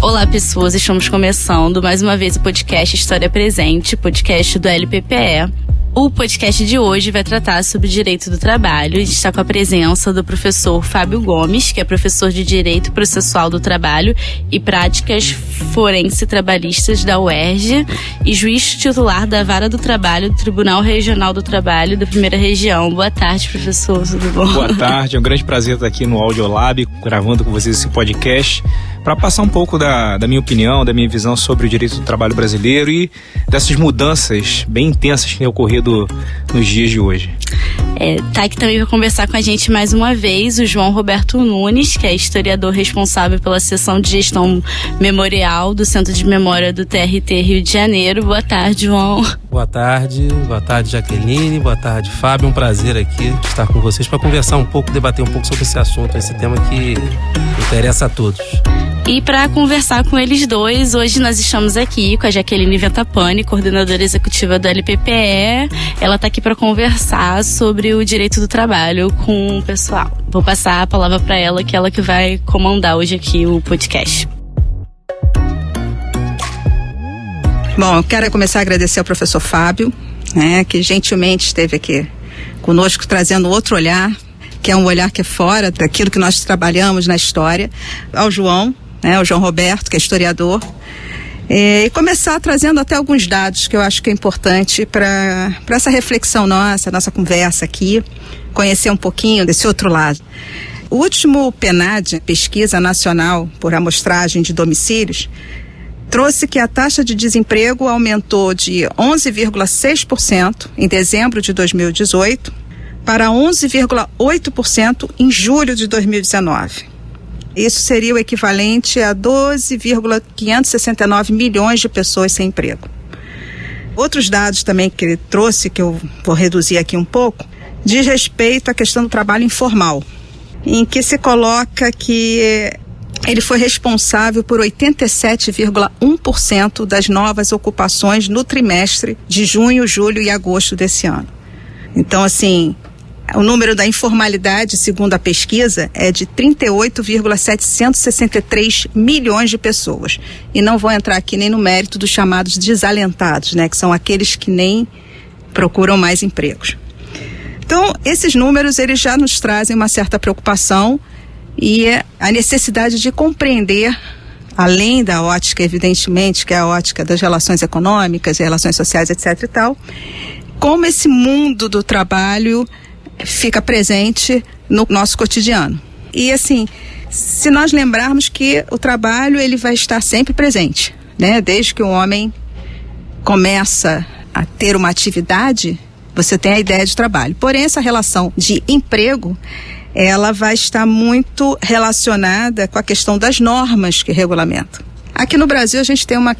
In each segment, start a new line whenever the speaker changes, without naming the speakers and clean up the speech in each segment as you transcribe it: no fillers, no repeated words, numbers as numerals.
Olá, pessoas, estamos começando mais uma vez o podcast História Presente, podcast do LPPE. O podcast de hoje vai tratar sobre o direito do trabalho. A gente está com a presença do professor Fábio Gomes, que é professor de Direito Processual do Trabalho e Práticas Forense Trabalhistas da UERJ e juiz titular da Vara do Trabalho do Tribunal Regional do Trabalho da Primeira Região. Boa tarde, professor, tudo bom?
Boa tarde, é um grande prazer estar aqui no Audiolab, gravando com vocês esse podcast, para passar um pouco da minha opinião, da minha visão sobre o direito do trabalho brasileiro e dessas mudanças bem intensas que têm ocorrido nos dias de hoje.
Tá aqui também para conversar com a gente mais uma vez o João Roberto Nunes, que é historiador responsável pela seção de gestão memorial do Centro de Memória do TRT Rio de Janeiro. Boa tarde, João.
Boa tarde, Jaqueline, boa tarde, Fábio. Um prazer aqui estar com vocês para conversar um pouco, debater um pouco sobre esse assunto, esse tema que interessa a todos.
E para conversar com eles dois, hoje nós estamos aqui com a Jaqueline Ventapani, coordenadora executiva do LPPE. Ela está aqui para conversar sobre o direito do trabalho com o pessoal. Vou passar a palavra para ela, que ela que vai comandar hoje aqui o podcast.
Bom, eu quero começar a agradecer ao professor Fábio, que gentilmente esteve aqui conosco trazendo outro olhar, que é um olhar que é fora daquilo que nós trabalhamos na história, ao João, o João Roberto, que é historiador, e começar trazendo até alguns dados que eu acho que é importante para essa reflexão nossa conversa aqui, conhecer um pouquinho desse outro lado. O último PNAD, Pesquisa Nacional por Amostragem de Domicílios, trouxe que a taxa de desemprego aumentou de 11,6% em dezembro de 2018 para 11,8% em julho de 2019. Isso seria o equivalente a 12,569 milhões de pessoas sem emprego. Outros dados também que ele trouxe, que eu vou reduzir aqui um pouco, diz respeito à questão do trabalho informal, em que se coloca que ele foi responsável por 87,1% das novas ocupações no trimestre de junho, julho e agosto desse ano. Então, assim, o número da informalidade, segundo a pesquisa, é de 38,763 milhões de pessoas. E não vou entrar aqui nem no mérito dos chamados desalentados, que são aqueles que nem procuram mais empregos. Então, esses números, eles já nos trazem uma certa preocupação e a necessidade de compreender, além da ótica, evidentemente, que é a ótica das relações econômicas, relações sociais, etc. e tal, como esse mundo do trabalho fica presente no nosso cotidiano. E assim, se nós lembrarmos que o trabalho ele vai estar sempre presente, desde que o homem começa a ter uma atividade, você tem a ideia de trabalho. Porém, essa relação de emprego, ela vai estar muito relacionada com a questão das normas que regulamentam. Aqui no Brasil a gente tem uma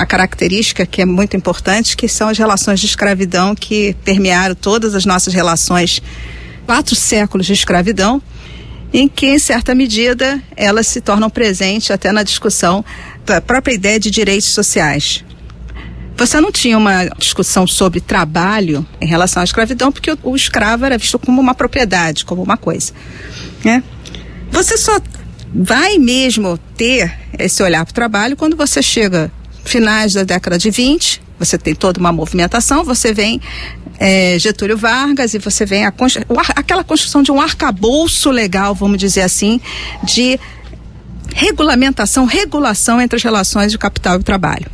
característica que é muito importante, que são as relações de escravidão que permearam todas as nossas relações, 4 séculos de escravidão, em que, em certa medida, elas se tornam presentes até na discussão da própria ideia de direitos sociais. Você não tinha uma discussão sobre trabalho em relação à escravidão, porque o escravo era visto como uma propriedade, como uma coisa, Você só vai mesmo ter esse olhar para o trabalho quando você chega finais da década de 20, você tem toda uma movimentação, você vem Getúlio Vargas e você vem aquela construção de um arcabouço legal, vamos dizer assim, de regulação entre as relações de capital e trabalho.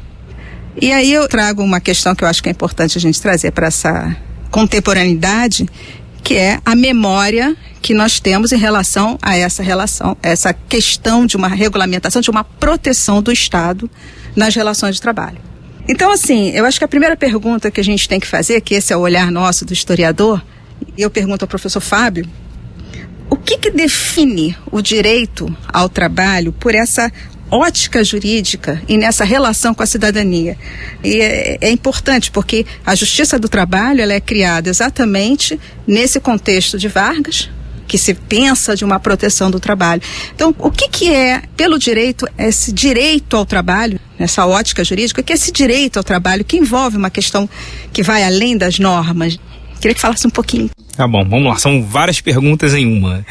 E aí eu trago uma questão que eu acho que é importante a gente trazer para essa contemporaneidade, que é a memória que nós temos em relação a essa questão de uma regulamentação, de uma proteção do Estado nas relações de trabalho. Então, assim, eu acho que a primeira pergunta que a gente tem que fazer, que esse é o olhar nosso do historiador, e eu pergunto ao professor Fábio, o que define o direito ao trabalho por essa ótica jurídica e nessa relação com a cidadania? E é importante porque a Justiça do Trabalho ela é criada exatamente nesse contexto de Vargas, que se pensa de uma proteção do trabalho. Então, o que é, pelo direito, esse direito ao trabalho, nessa ótica jurídica, que é esse direito ao trabalho que envolve uma questão que vai além das normas? Queria que falasse um pouquinho.
Tá bom, vamos lá. São várias perguntas em uma.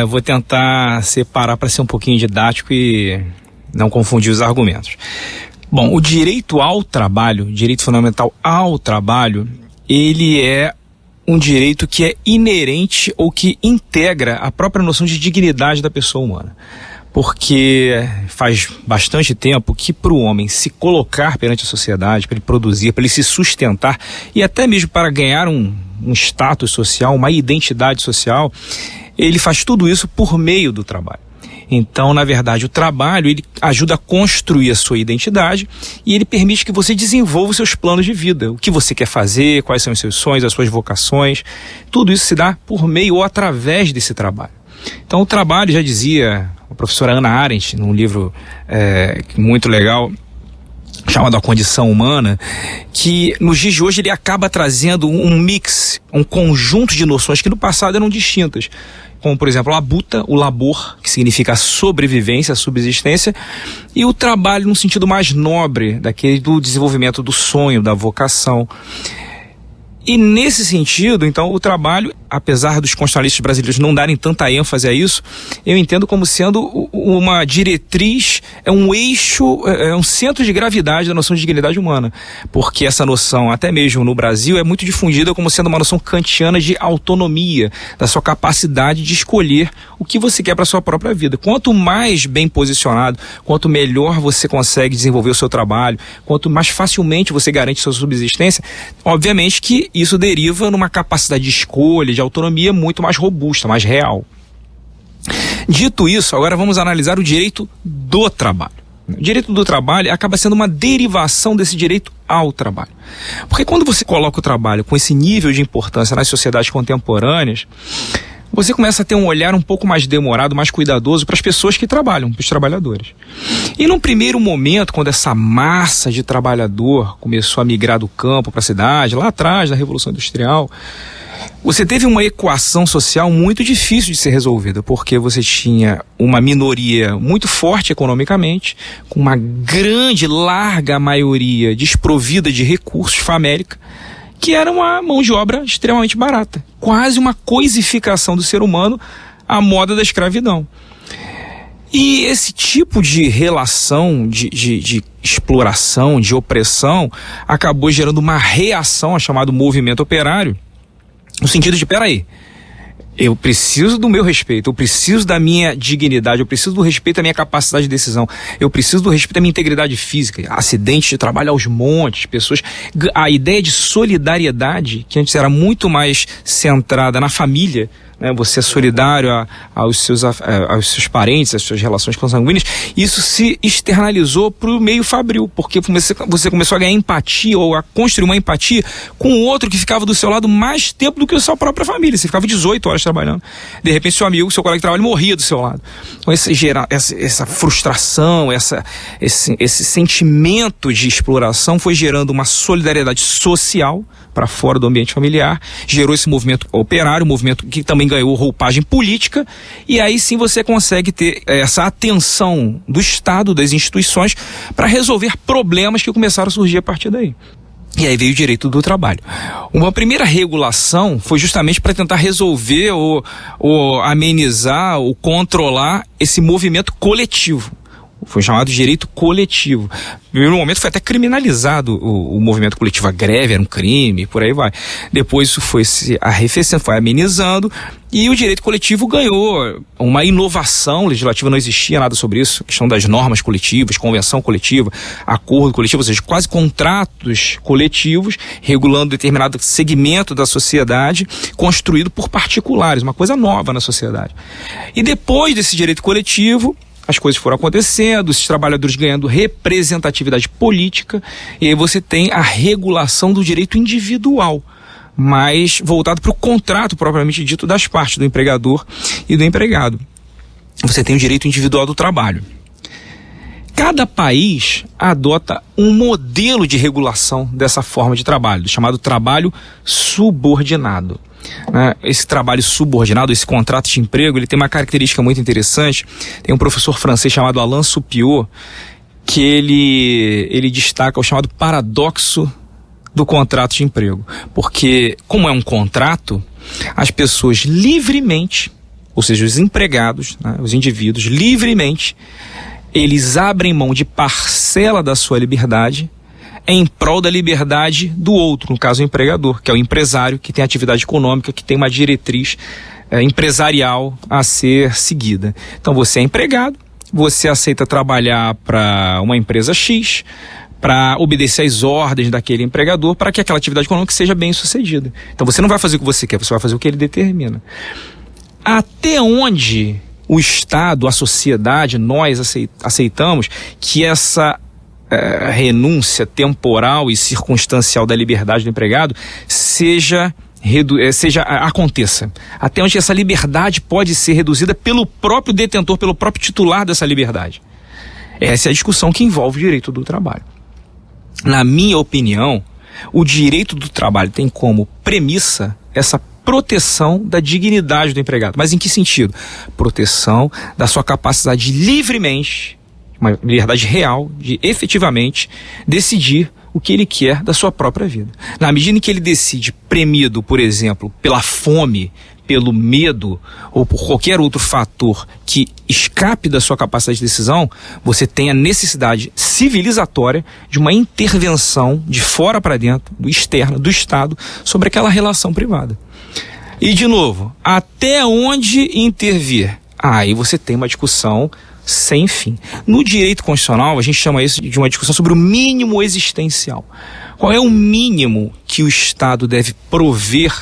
Vou tentar separar para ser um pouquinho didático e não confundir os argumentos. Bom, o direito ao trabalho, direito fundamental ao trabalho, ele é um direito que é inerente ou que integra a própria noção de dignidade da pessoa humana. Porque faz bastante tempo que para o homem se colocar perante a sociedade, para ele produzir, para ele se sustentar e até mesmo para ganhar um status social, uma identidade social, ele faz tudo isso por meio do trabalho. Então, na verdade, o trabalho ele ajuda a construir a sua identidade e ele permite que você desenvolva os seus planos de vida. O que você quer fazer, quais são os seus sonhos, as suas vocações. Tudo isso se dá por meio ou através desse trabalho. Então, o trabalho, já dizia a professora Hannah Arendt, num livro muito legal, chamado A Condição Humana, que nos dias de hoje ele acaba trazendo um mix, um conjunto de noções que no passado eram distintas. Como, por exemplo, a labuta, o labor, que significa a sobrevivência, a subsistência, e o trabalho no sentido mais nobre, daquele do desenvolvimento do sonho, da vocação. E nesse sentido, então, o trabalho, apesar dos constitucionalistas brasileiros não darem tanta ênfase a isso, eu entendo como sendo uma diretriz, um eixo, um centro de gravidade da noção de dignidade humana. Porque essa noção, até mesmo no Brasil, é muito difundida como sendo uma noção kantiana de autonomia, da sua capacidade de escolher o que você quer para a sua própria vida. Quanto mais bem posicionado, quanto melhor você consegue desenvolver o seu trabalho, quanto mais facilmente você garante sua subsistência, obviamente que isso deriva numa capacidade de escolha, de autonomia muito mais robusta, mais real. Dito isso, agora vamos analisar o direito do trabalho. O direito do trabalho acaba sendo uma derivação desse direito ao trabalho. Porque quando você coloca o trabalho com esse nível de importância nas sociedades contemporâneas, você começa a ter um olhar um pouco mais demorado, mais cuidadoso para as pessoas que trabalham, para os trabalhadores. E num primeiro momento, quando essa massa de trabalhador começou a migrar do campo para a cidade, lá atrás da Revolução Industrial, você teve uma equação social muito difícil de ser resolvida, porque você tinha uma minoria muito forte economicamente, com uma grande, larga maioria desprovida de recursos, famélica, que era uma mão de obra extremamente barata. Quase uma coisificação do ser humano à moda da escravidão. E esse tipo de relação, de exploração, de opressão, acabou gerando uma reação ao chamado movimento operário, no sentido de, peraí, eu preciso do meu respeito, eu preciso da minha dignidade, eu preciso do respeito à minha capacidade de decisão, eu preciso do respeito à minha integridade física, acidentes de trabalho aos montes, pessoas... A ideia de solidariedade, que antes era muito mais centrada na família, né? Você é solidário aos seus parentes, às suas relações consanguíneas, isso se externalizou para o meio fabril, porque você começou a ganhar empatia ou a construir uma empatia com o outro que ficava do seu lado mais tempo do que a sua própria família. Você ficava 18 horas trabalhando, de repente seu amigo, seu colega de trabalho morria do seu lado. Então essa frustração, esse sentimento de exploração foi gerando uma solidariedade social para fora do ambiente familiar, gerou esse movimento operário, um movimento que também ganhou roupagem política, e aí sim você consegue ter essa atenção do Estado, das instituições, para resolver problemas que começaram a surgir a partir daí. E aí veio o direito do trabalho. Uma primeira regulação foi justamente para tentar resolver ou amenizar ou controlar esse movimento coletivo. Foi chamado de direito coletivo. No primeiro momento foi até criminalizado o movimento coletivo. A greve era um crime, por aí vai. Depois isso foi se arrefecendo, foi amenizando, e o direito coletivo ganhou uma inovação legislativa. Não existia nada sobre isso. A questão das normas coletivas, convenção coletiva, acordo coletivo, ou seja, quase contratos coletivos regulando determinado segmento da sociedade construído por particulares, uma coisa nova na sociedade. E depois desse direito coletivo, as coisas foram acontecendo, os trabalhadores ganhando representatividade política, e aí você tem a regulação do direito individual, mas voltado para o contrato propriamente dito das partes, do empregador e do empregado. Você tem o direito individual do trabalho. Cada país adota um modelo de regulação dessa forma de trabalho, chamado trabalho subordinado. Esse trabalho subordinado, esse contrato de emprego, ele tem uma característica muito interessante. Tem um professor francês chamado Alain Soupiot, que ele destaca o chamado paradoxo do contrato de emprego. Porque, como é um contrato, as pessoas livremente, ou seja, os empregados, os indivíduos livremente, eles abrem mão de parcela da sua liberdade em prol da liberdade do outro, no caso o empregador, que é o empresário, que tem atividade econômica, que tem uma diretriz empresarial a ser seguida. Então você é empregado, você aceita trabalhar para uma empresa X, para obedecer às ordens daquele empregador, para que aquela atividade econômica seja bem sucedida. Então você não vai fazer o que você quer, você vai fazer o que ele determina. Até onde o Estado, a sociedade, nós aceitamos que essa renúncia temporal e circunstancial da liberdade do empregado aconteça? Até onde essa liberdade pode ser reduzida pelo próprio detentor, pelo próprio titular dessa liberdade? Essa é a discussão que envolve o direito do trabalho. Na minha opinião, o direito do trabalho tem como premissa essa proteção da dignidade do empregado. Mas em que sentido? Proteção da sua capacidade de livremente, uma liberdade real, de efetivamente decidir o que ele quer da sua própria vida. Na medida em que ele decide, premido, por exemplo, pela fome, pelo medo ou por qualquer outro fator que escape da sua capacidade de decisão, você tem a necessidade civilizatória de uma intervenção de fora para dentro, do externo, do Estado, sobre aquela relação privada. E, de novo, até onde intervir? Aí você tem uma discussão sem fim. No direito constitucional, a gente chama isso de uma discussão sobre o mínimo existencial. Qual é o mínimo que o Estado deve prover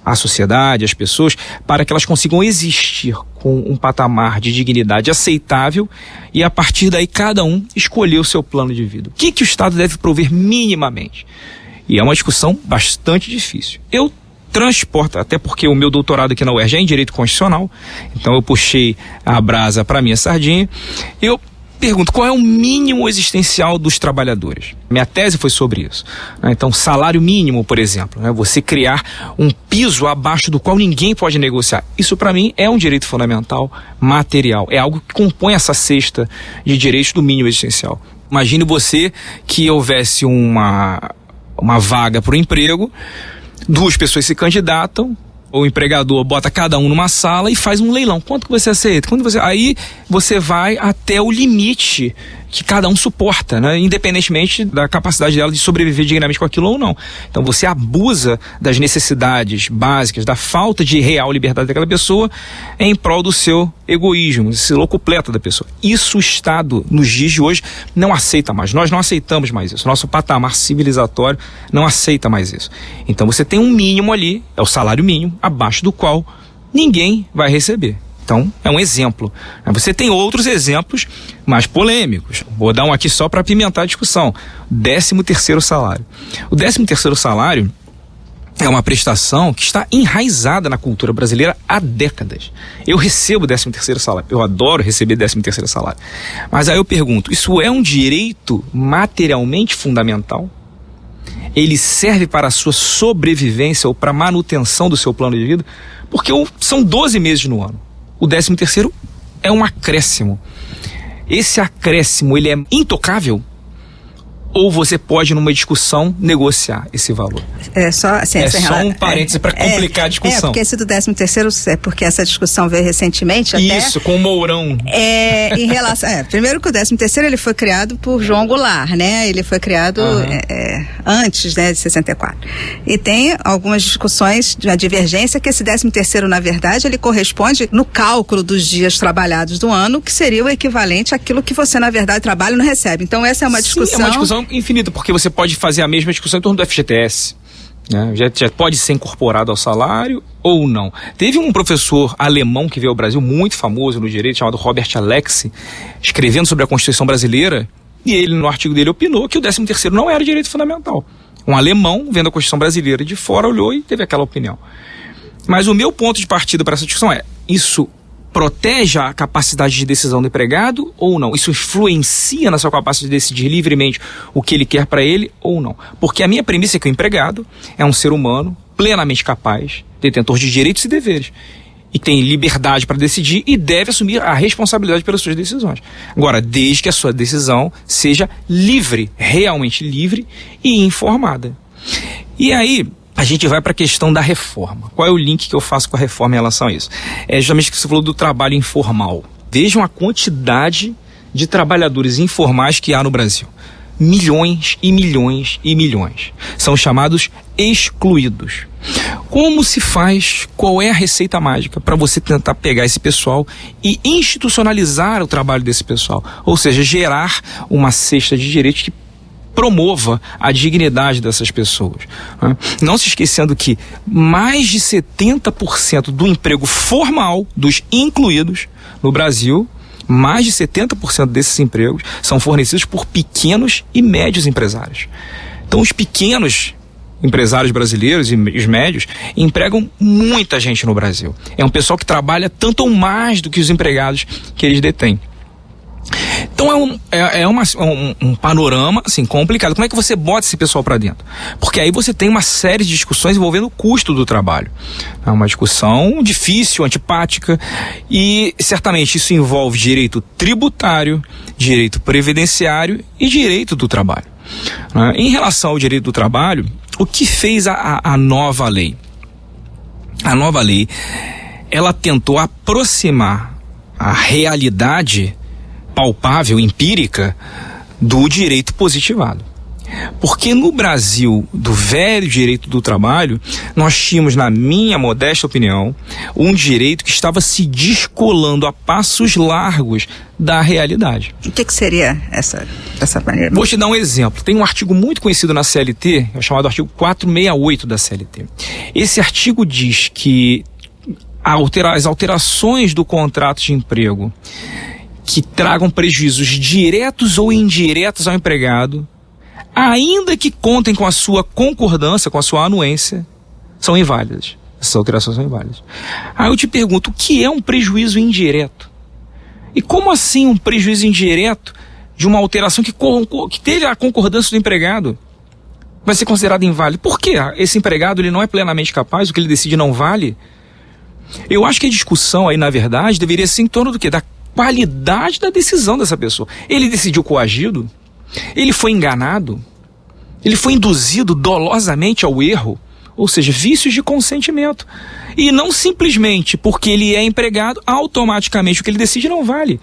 à sociedade, às pessoas, para que elas consigam existir com um patamar de dignidade aceitável e, a partir daí, cada um escolher o seu plano de vida? O que o Estado deve prover minimamente? E é uma discussão bastante difícil. Eu transporto, até porque o meu doutorado aqui na UERJ é em Direito Constitucional, então eu puxei a brasa para a minha sardinha. Eu pergunto, qual é o mínimo existencial dos trabalhadores? Minha tese foi sobre isso. Então, salário mínimo, por exemplo, você criar um piso abaixo do qual ninguém pode negociar. Isso, para mim, é um direito fundamental material. É algo que compõe essa cesta de direitos do mínimo existencial. Imagine você que houvesse uma vaga para o emprego, 2 pessoas se candidatam, o empregador bota cada um numa sala e faz um leilão. Quanto que você aceita? Aí você vai até o limite que cada um suporta, né? Independentemente da capacidade dela de sobreviver dignamente com aquilo ou não. Então você abusa das necessidades básicas, da falta de real liberdade daquela pessoa em prol do seu egoísmo, esse locupleto da pessoa. Isso o Estado, nos dias de hoje, não aceita mais. Nós não aceitamos mais isso. Nosso patamar civilizatório não aceita mais isso. Então você tem um mínimo ali, é o salário mínimo, abaixo do qual ninguém vai receber. Então, é um exemplo. Você tem outros exemplos mais polêmicos. Vou dar um aqui só para apimentar a discussão. 13º salário. O 13º salário é uma prestação que está enraizada na cultura brasileira há décadas. Eu recebo 13º salário. Eu adoro receber 13º salário. Mas aí eu pergunto, isso é um direito materialmente fundamental? Ele serve para a sua sobrevivência ou para a manutenção do seu plano de vida? Porque são 12 meses no ano. O 13º é um acréscimo. Esse acréscimo, ele é intocável? Ou você pode, numa discussão, negociar esse valor? É só um parêntese para complicar a discussão.
Porque esse do 13º, porque essa discussão veio recentemente até...
Isso, com o Mourão.
Em relação... primeiro que o 13º, ele foi criado por João Goulart, né? Ele foi criado antes, né, de 64. E tem algumas discussões de uma divergência que esse 13º, na verdade, ele corresponde no cálculo dos dias trabalhados do ano, que seria o equivalente àquilo que você, na verdade, trabalha e não recebe. Então, essa é uma discussão...
Sim, é uma discussão infinita, porque você pode fazer a mesma discussão em torno do FGTS, né? Já pode ser incorporado ao salário ou não. Teve um professor alemão que veio ao Brasil, muito famoso no direito, chamado Robert Alexi, escrevendo sobre a Constituição brasileira, e ele, no artigo dele, opinou que o 13º não era direito fundamental. Um alemão, vendo a Constituição brasileira de fora, olhou e teve aquela opinião. Mas o meu ponto de partida para essa discussão é, isso protege a capacidade de decisão do empregado ou não? Isso influencia na sua capacidade de decidir livremente o que ele quer para ele ou não? Porque a minha premissa é que o empregado é um ser humano plenamente capaz, detentor de direitos e deveres, e tem liberdade para decidir e deve assumir a responsabilidade pelas suas decisões. Agora, desde que a sua decisão seja livre, realmente livre e informada. E aí, a gente vai para a questão da reforma. Qual é o link que eu faço com a reforma em relação a isso? É justamente que você falou do trabalho informal. Vejam a quantidade de trabalhadores informais que há no Brasil. Milhões e milhões e milhões. São chamados excluídos. Como se faz? Qual é a receita mágica para você tentar pegar esse pessoal e institucionalizar o trabalho desse pessoal? Ou seja, gerar uma cesta de direitos que promova a dignidade dessas pessoas. Não se esquecendo que mais de 70% do emprego formal dos incluídos no Brasil, mais de 70% desses empregos são fornecidos por pequenos e médios empresários. Então, os pequenos empresários brasileiros e os médios empregam muita gente no Brasil. É um pessoal que trabalha tanto ou mais do que os empregados que eles detêm. Então um panorama assim, complicado. Como é que você bota esse pessoal para dentro? Porque aí você tem uma série de discussões envolvendo o custo do trabalho. É uma discussão difícil, antipática, e certamente isso envolve direito tributário, direito previdenciário e direito do trabalho. Em relação ao direito do trabalho, o que fez a nova lei? A nova lei, ela tentou aproximar a realidade palpável, empírica, do direito positivado. Porque no Brasil, do velho direito do trabalho, nós tínhamos, na minha modesta opinião, um direito que estava se descolando a passos largos da realidade.
O que seria essa maneira?
Vou te dar um exemplo. Tem um artigo muito conhecido na CLT, chamado artigo 468 da CLT. Esse artigo diz que as alterações do contrato de emprego que tragam prejuízos diretos ou indiretos ao empregado, ainda que contem com a sua concordância, com a sua anuência, são inválidas. Essas alterações são inválidas. Aí eu te pergunto, o que é um prejuízo indireto? E como assim um prejuízo indireto de uma alteração que teve a concordância do empregado vai ser considerado inválido? Por quê? Esse empregado ele não é plenamente capaz, o que ele decide não vale? Eu acho que a discussão aí, na verdade, deveria ser em torno do quê? Da qualidade da decisão dessa pessoa. Ele decidiu coagido? Ele foi enganado? Ele foi induzido dolosamente ao erro? Ou seja, vícios de consentimento. E não simplesmente porque ele é empregado, automaticamente o que ele decide não vale.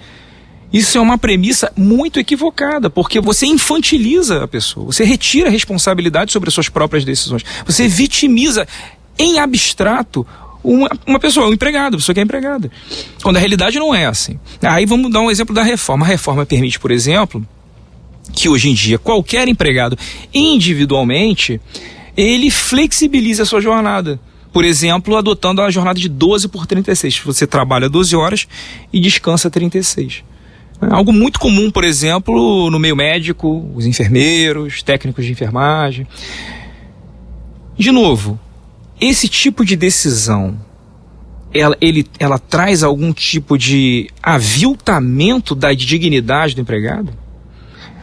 Isso é uma premissa muito equivocada, porque você infantiliza a pessoa, você retira a responsabilidade sobre as suas próprias decisões, você vitimiza em abstrato uma pessoa, um empregado, uma pessoa que é empregada. Quando a realidade não é assim. Aí vamos dar um exemplo da reforma. A reforma permite, por exemplo, que hoje em dia qualquer empregado individualmente, ele flexibilize a sua jornada. Por exemplo, adotando a jornada de 12 por 36. Você trabalha 12 horas e descansa 36. Algo muito comum, por exemplo, no meio médico, os enfermeiros, técnicos de enfermagem. De novo, esse tipo de decisão, ela traz algum tipo de aviltamento da dignidade do empregado?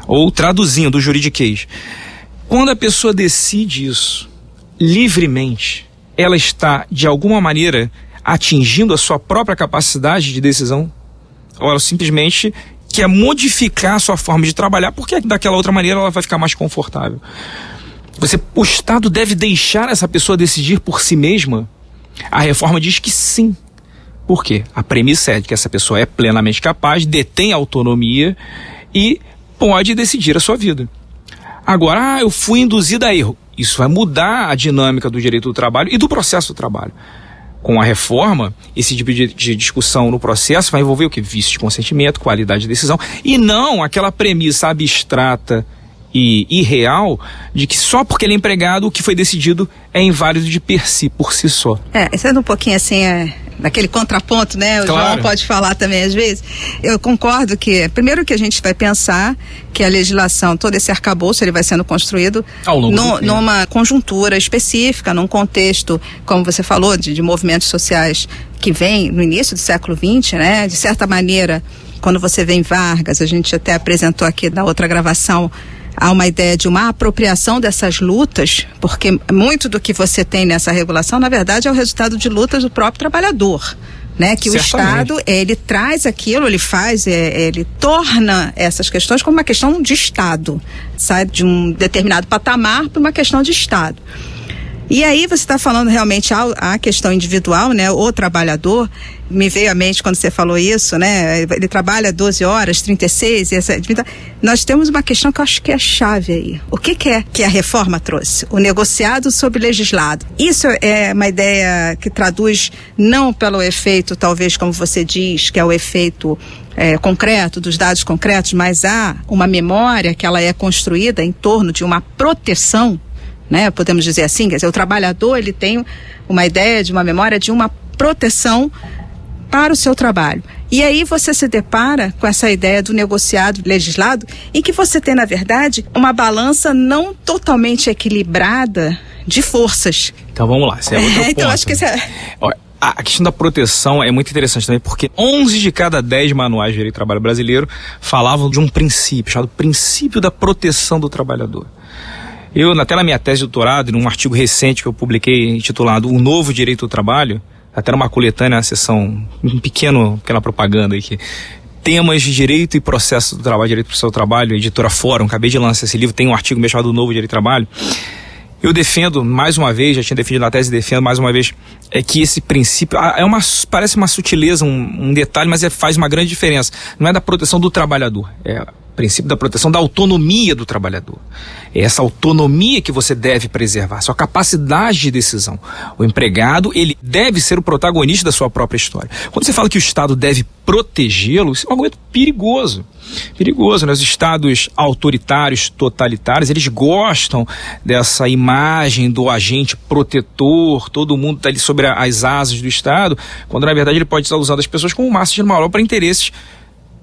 Ou, traduzindo o juridiquês, quando a pessoa decide isso livremente, ela está, de alguma maneira, atingindo a sua própria capacidade de decisão? Ou ela simplesmente quer modificar a sua forma de trabalhar porque daquela outra maneira ela vai ficar mais confortável? O Estado deve deixar essa pessoa decidir por si mesma? A reforma diz que sim. Por quê? A premissa é de que essa pessoa é plenamente capaz, detém autonomia e pode decidir a sua vida. Agora, eu fui induzido a erro. Isso vai mudar a dinâmica do direito do trabalho e do processo do trabalho. Com a reforma, esse tipo de discussão no processo vai envolver o quê? Vício de consentimento, qualidade de decisão, e não aquela premissa abstrata e irreal de que só porque ele é empregado o que foi decidido é inválido por si só.
Sendo um pouquinho assim, naquele contraponto, né? O
claro.
João pode falar também às vezes. Eu concordo que, primeiro que a gente vai pensar que a legislação, todo esse arcabouço, ele vai sendo construído numa conjuntura específica, num contexto, como você falou, de movimentos sociais que vem no início do século XX, né? De certa maneira, quando você vê em Vargas, a gente até apresentou aqui na outra gravação, há uma ideia de uma apropriação dessas lutas, porque muito do que você tem nessa regulação, na verdade, é o resultado de lutas do próprio trabalhador, né? Que certamente. O Estado, ele traz aquilo, ele torna essas questões como uma questão de Estado, sai de um determinado patamar para uma questão de Estado. E aí você está falando realmente a questão individual, né? O trabalhador, me veio à mente quando você falou isso, né? Ele trabalha 12 horas, 36, nós temos uma questão que eu acho que é a chave aí. O que é que a reforma trouxe? O negociado sobre legislado. Isso é uma ideia que traduz não pelo efeito, talvez, como você diz, que é o efeito concreto, dos dados concretos, mas há uma memória que ela é construída em torno de uma proteção, né? Podemos dizer assim, quer dizer, o trabalhador ele tem uma ideia de uma memória de uma proteção para o seu trabalho. E aí você se depara com essa ideia do negociado legislado, em que você tem, na verdade, uma balança não totalmente equilibrada de forças.
Então vamos lá, esse é outro ponto.
Então acho que
a questão da proteção é muito interessante também, porque 11 de cada 10 manuais de direito do trabalho brasileiro falavam de um princípio, chamado princípio da proteção do trabalhador. Eu, até na minha tese de doutorado, num artigo recente que eu publiquei intitulado O Novo Direito do Trabalho, até numa coletânea, na seção, pequena propaganda aqui, temas de direito e processo do trabalho, direito e processo do trabalho, editora Fórum, acabei de lançar esse livro, tem um artigo chamado O Novo Direito do Trabalho. Eu defendo, mais uma vez, já tinha defendido na tese, defendo mais uma vez, que esse princípio, parece uma sutileza, um detalhe, mas faz uma grande diferença. Não é da proteção do trabalhador, é o princípio da proteção da autonomia do trabalhador. É essa autonomia que você deve preservar, sua capacidade de decisão. O empregado, ele deve ser o protagonista da sua própria história. Quando você fala que o Estado deve protegê-lo, isso é um argumento perigoso. Perigoso, né? Os estados autoritários, totalitários, eles gostam dessa imagem do agente protetor, todo mundo está ali sobre as asas do Estado, quando na verdade ele pode estar usando as pessoas como massa de manobra para interesses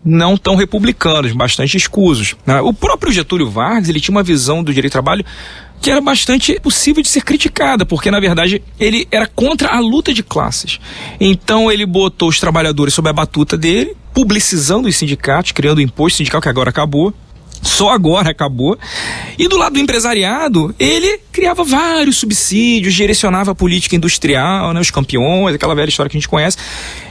não tão republicanos, bastante escusos. O próprio Getúlio Vargas, ele tinha uma visão do direito do trabalho que era bastante possível de ser criticada, porque na verdade ele era contra a luta de classes. Então ele botou os trabalhadores sob a batuta dele, publicizando os sindicatos, criando o imposto sindical, que agora acabou. Só agora acabou. E do lado do empresariado, ele criava vários subsídios, direcionava a política industrial, né, os campeões, aquela velha história que a gente conhece.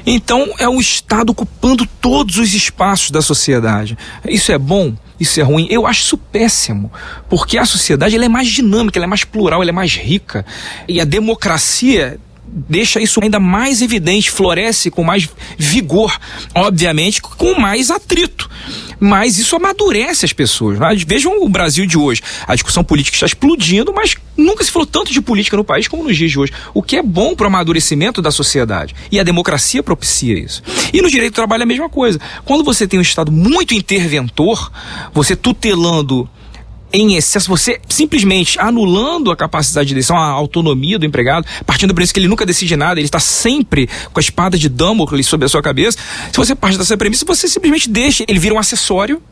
Então é o Estado ocupando todos os espaços da sociedade. Isso é bom? Isso é ruim? Eu acho isso péssimo, porque a sociedade ela é mais dinâmica, ela é mais plural, ela é mais rica. E a democracia deixa isso ainda mais evidente, floresce com mais vigor, obviamente com mais atrito. Mas isso amadurece as pessoas, né? Vejam o Brasil de hoje. A discussão política está explodindo, mas nunca se falou tanto de política no país como nos dias de hoje. O que é bom para o amadurecimento da sociedade. E a democracia propicia isso. E no direito do trabalho é a mesma coisa. Quando você tem um Estado muito interventor, você tutelando em excesso, você simplesmente anulando a capacidade de decisão, a autonomia do empregado, partindo do princípio que ele nunca decide nada, ele está sempre com a espada de Damocles sobre a sua cabeça. Se você parte dessa premissa, você simplesmente deixa, ele vira um acessório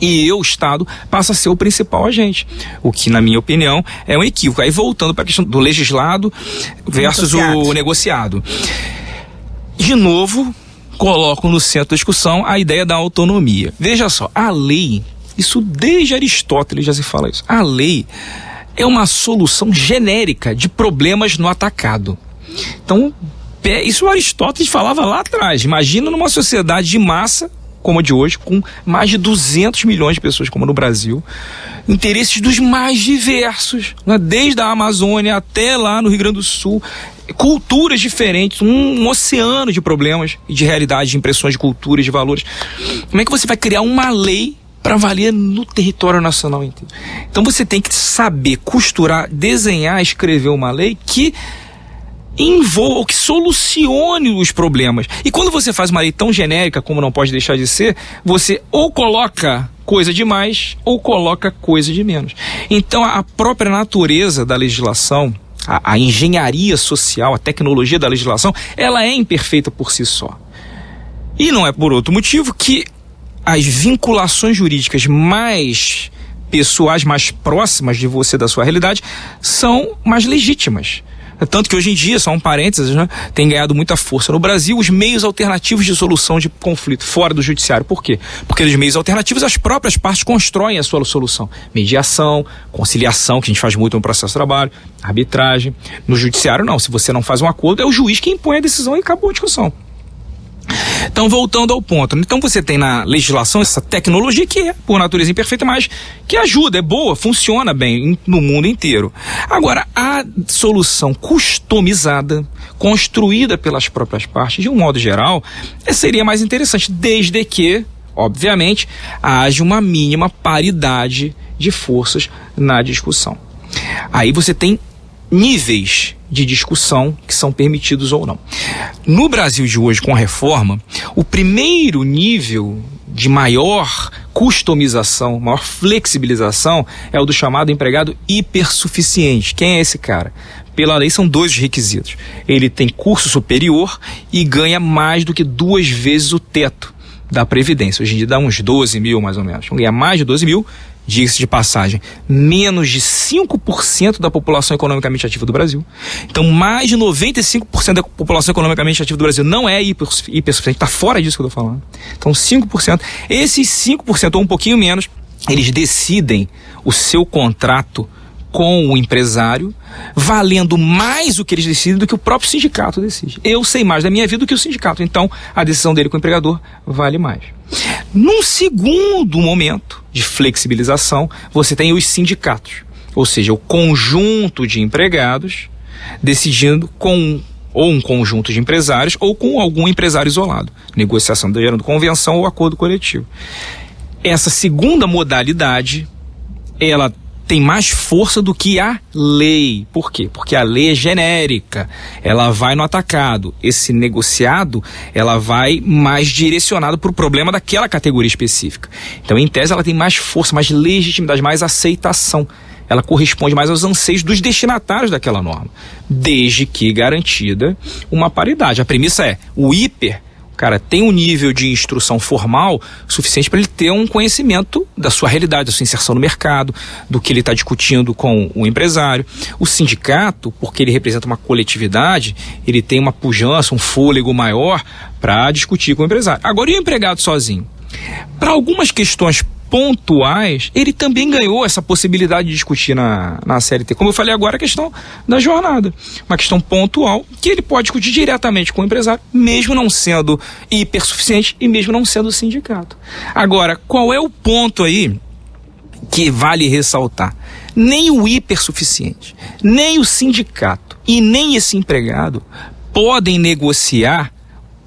e o Estado passa a ser o principal agente. O que, na minha opinião, é um equívoco. Aí voltando para a questão do legislado versus o negociado. De novo, coloco no centro da discussão a ideia da autonomia. Veja só, a lei, isso desde Aristóteles já se fala isso. A lei é uma solução genérica de problemas no atacado. Então, isso Aristóteles falava lá atrás. Imagina numa sociedade de massa, como a de hoje, com mais de 200 milhões de pessoas, como no Brasil, interesses dos mais diversos, né? Desde a Amazônia até lá no Rio Grande do Sul, culturas diferentes, um oceano de problemas e de realidade, de impressões de culturas, de valores. Como é que você vai criar uma lei para valer no território nacional inteiro? Então você tem que saber costurar, desenhar, escrever uma lei que envolva, ou que solucione os problemas. E quando você faz uma lei tão genérica, como não pode deixar de ser, você ou coloca coisa de mais ou coloca coisa de menos. Então a própria natureza da legislação, a engenharia social, a tecnologia da legislação, ela é imperfeita por si só. E não é por outro motivo que as vinculações jurídicas mais pessoais, mais próximas de você, da sua realidade, são mais legítimas. Tanto que hoje em dia, só um parênteses, né, tem ganhado muita força no Brasil os meios alternativos de solução de conflito fora do judiciário. Por quê? Porque nos meios alternativos as próprias partes constroem a sua solução. Mediação, conciliação, que a gente faz muito no processo de trabalho, arbitragem. No judiciário não, se você não faz um acordo, é o juiz que impõe a decisão e acabou a discussão. Então, voltando ao ponto, então você tem na legislação essa tecnologia que é, por natureza, imperfeita, mas que ajuda, é boa, funciona bem no mundo inteiro. Agora, a solução customizada, construída pelas próprias partes, de um modo geral, seria mais interessante, desde que, obviamente, haja uma mínima paridade de forças na discussão. Aí você tem níveis de discussão que são permitidos ou não. No Brasil de hoje, com a reforma, o primeiro nível de maior customização, maior flexibilização é o do chamado empregado hipersuficiente. Quem é esse cara? Pela lei são 2 os requisitos. Ele tem curso superior e ganha mais do que 2 vezes o teto da Previdência. Hoje em dia dá uns 12 mil mais ou menos. Então ganha mais de 12 mil, diga-se de passagem, menos de 5% da população economicamente ativa do Brasil. Então mais de 95% da população economicamente ativa do Brasil não é hipersuficiente, está fora disso que eu estou falando. Então 5%, esses 5% ou um pouquinho menos, eles decidem o seu contrato com o empresário, valendo mais o que eles decidem do que o próprio sindicato decide. Eu sei mais da minha vida do que o sindicato, então a decisão dele com o empregador vale mais. Num segundo momento de flexibilização, você tem os sindicatos, ou seja, o conjunto de empregados decidindo com ou um conjunto de empresários ou com algum empresário isolado, negociação gerando convenção ou acordo coletivo. Essa segunda modalidade, ela tem mais força do que a lei. Por quê? Porque a lei é genérica, ela vai no atacado. Esse negociado, ela vai mais direcionado para o problema daquela categoria específica. Então, em tese, ela tem mais força, mais legitimidade, mais aceitação. Ela corresponde mais aos anseios dos destinatários daquela norma, desde que garantida uma paridade. A premissa é, o cara tem um nível de instrução formal suficiente para ele ter um conhecimento da sua realidade, da sua inserção no mercado, do que ele está discutindo com o empresário. O sindicato, porque ele representa uma coletividade, ele tem uma pujança, um fôlego maior para discutir com o empresário. Agora, e o empregado sozinho? Para algumas questões pontuais, ele também ganhou essa possibilidade de discutir na CLT. Como eu falei agora, a questão da jornada. Uma questão pontual que ele pode discutir diretamente com o empresário, mesmo não sendo hipersuficiente e mesmo não sendo sindicato. Agora, qual é o ponto aí que vale ressaltar? Nem o hipersuficiente, nem o sindicato e nem esse empregado podem negociar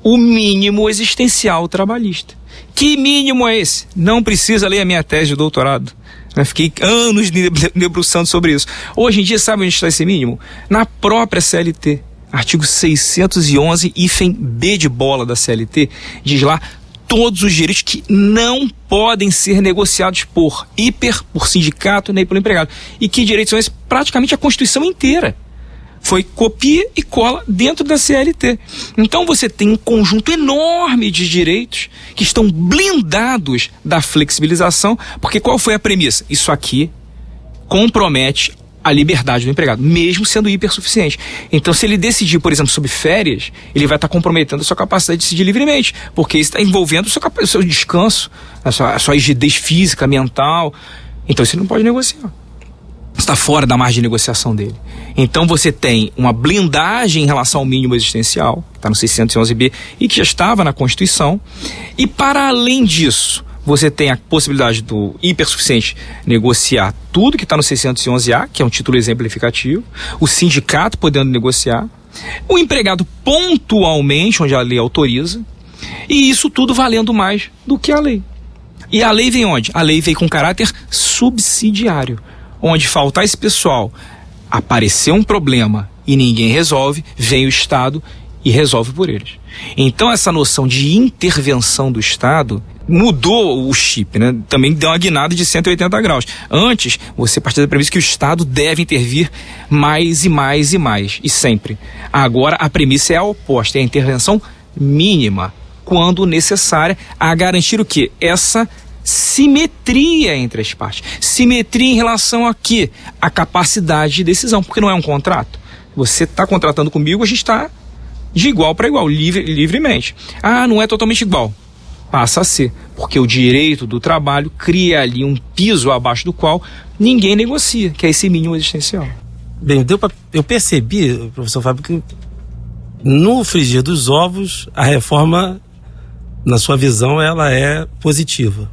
o mínimo existencial trabalhista. Que mínimo é esse? Não precisa ler a minha tese de doutorado. Eu fiquei anos debruçando sobre isso. Hoje em dia, sabe onde está esse mínimo? Na própria CLT. Artigo 611, hífen B de bola da CLT, diz lá todos os direitos que não podem ser negociados por sindicato, nem pelo empregado. E que direitos são esses? Praticamente a Constituição inteira. Foi copia e cola dentro da CLT. Então você tem um conjunto enorme de direitos que estão blindados da flexibilização, porque qual foi a premissa? Isso aqui compromete a liberdade do empregado, mesmo sendo hipersuficiente. Então, se ele decidir, por exemplo, sobre férias, ele vai estar comprometendo a sua capacidade de decidir livremente, porque isso está envolvendo o seu descanso, a sua rigidez física, mental. Então, você não pode negociar. Está fora da margem de negociação dele. Então você tem uma blindagem em relação ao mínimo existencial, que está no 611B e que já estava na Constituição, e para além disso, você tem a possibilidade do hipersuficiente negociar tudo que está no 611A, que é um título exemplificativo, o sindicato podendo negociar, o empregado pontualmente, onde a lei autoriza, e isso tudo valendo mais do que a lei. E a lei vem onde? A lei vem com caráter subsidiário. Onde faltar esse pessoal, aparecer um problema e ninguém resolve, vem o Estado e resolve por eles. Então essa noção de intervenção do Estado mudou o chip, né? Também deu uma guinada de 180 graus. Antes, você partia da premissa que o Estado deve intervir mais e mais e mais, e sempre. Agora a premissa é a oposta, é a intervenção mínima, quando necessária, a garantir o quê? Essa simetria entre as partes. Simetria em relação a quê? A capacidade de decisão, porque não é um contrato. Você está contratando comigo, a gente está de igual para igual, livremente. Ah, não é totalmente igual. Passa a ser, porque o direito do trabalho cria ali um piso abaixo do qual ninguém negocia, que é esse mínimo existencial.
Bem, eu percebi, professor Fábio, que no frigir dos ovos a reforma na sua visão, ela é positiva.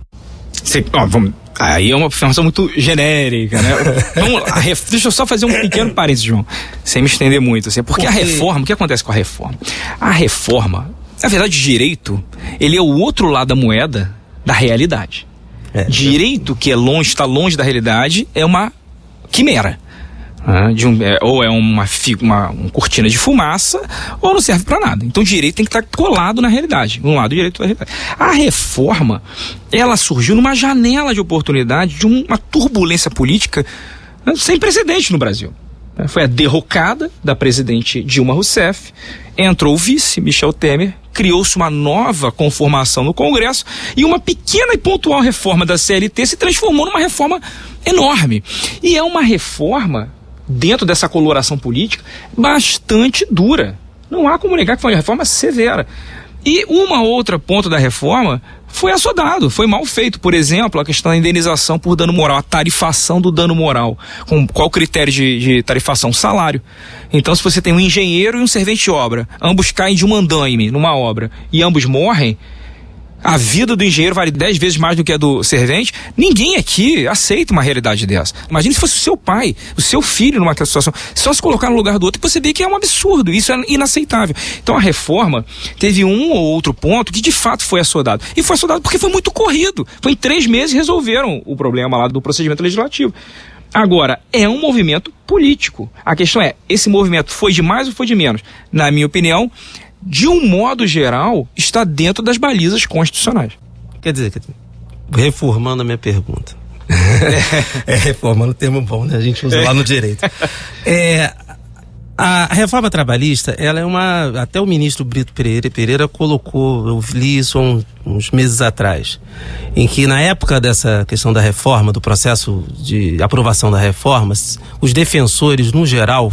Aí é uma afirmação muito genérica, né? Deixa eu só fazer um pequeno parênteses, João, sem me estender muito, assim, porque a reforma, o que acontece com a reforma? A reforma, na verdade, o direito, ele é o outro lado da moeda da realidade. Direito que está longe da realidade é uma quimera. Ou é uma cortina de fumaça, ou não serve para nada. Então o direito tem que estar colado na realidade, no lado direito da realidade. A reforma, ela surgiu numa janela de oportunidade de uma turbulência política sem precedente no Brasil. Foi a derrocada da presidente Dilma Rousseff, entrou o vice Michel Temer, criou-se uma nova conformação no Congresso e uma pequena e pontual reforma da CLT se transformou numa reforma enorme. E é uma reforma, dentro dessa coloração política, bastante dura. Não há como negar que foi uma reforma severa. E uma outra ponto da reforma foi assodado, foi mal feito. Por exemplo, a questão da indenização por dano moral, a tarifação do dano moral. Qual o critério de tarifação? Salário. Então, se você tem um engenheiro e um servente de obra, ambos caem de um andaime numa obra e ambos morrem, a vida do engenheiro vale 10 vezes mais do que a do servente. Ninguém aqui aceita uma realidade dessa. Imagine se fosse o seu pai, o seu filho numa situação. Só se colocar no lugar do outro e você vê que é um absurdo. Isso é inaceitável. Então a reforma teve um ou outro ponto que de fato foi assodado. E foi assodado porque foi muito corrido. Foi em 3 meses resolveram o problema lá do procedimento legislativo. Agora, é um movimento político. A questão é, esse movimento foi de mais ou foi de menos? Na minha opinião, de um modo geral, está dentro das balizas constitucionais.
Quer dizer, reformando a minha pergunta. Reformando o termo bom, né? A gente usa lá no direito. A reforma trabalhista, ela é até o ministro Brito Pereira colocou, eu li isso uns meses atrás, em que na época dessa questão da reforma, do processo de aprovação da reforma, os defensores, no geral,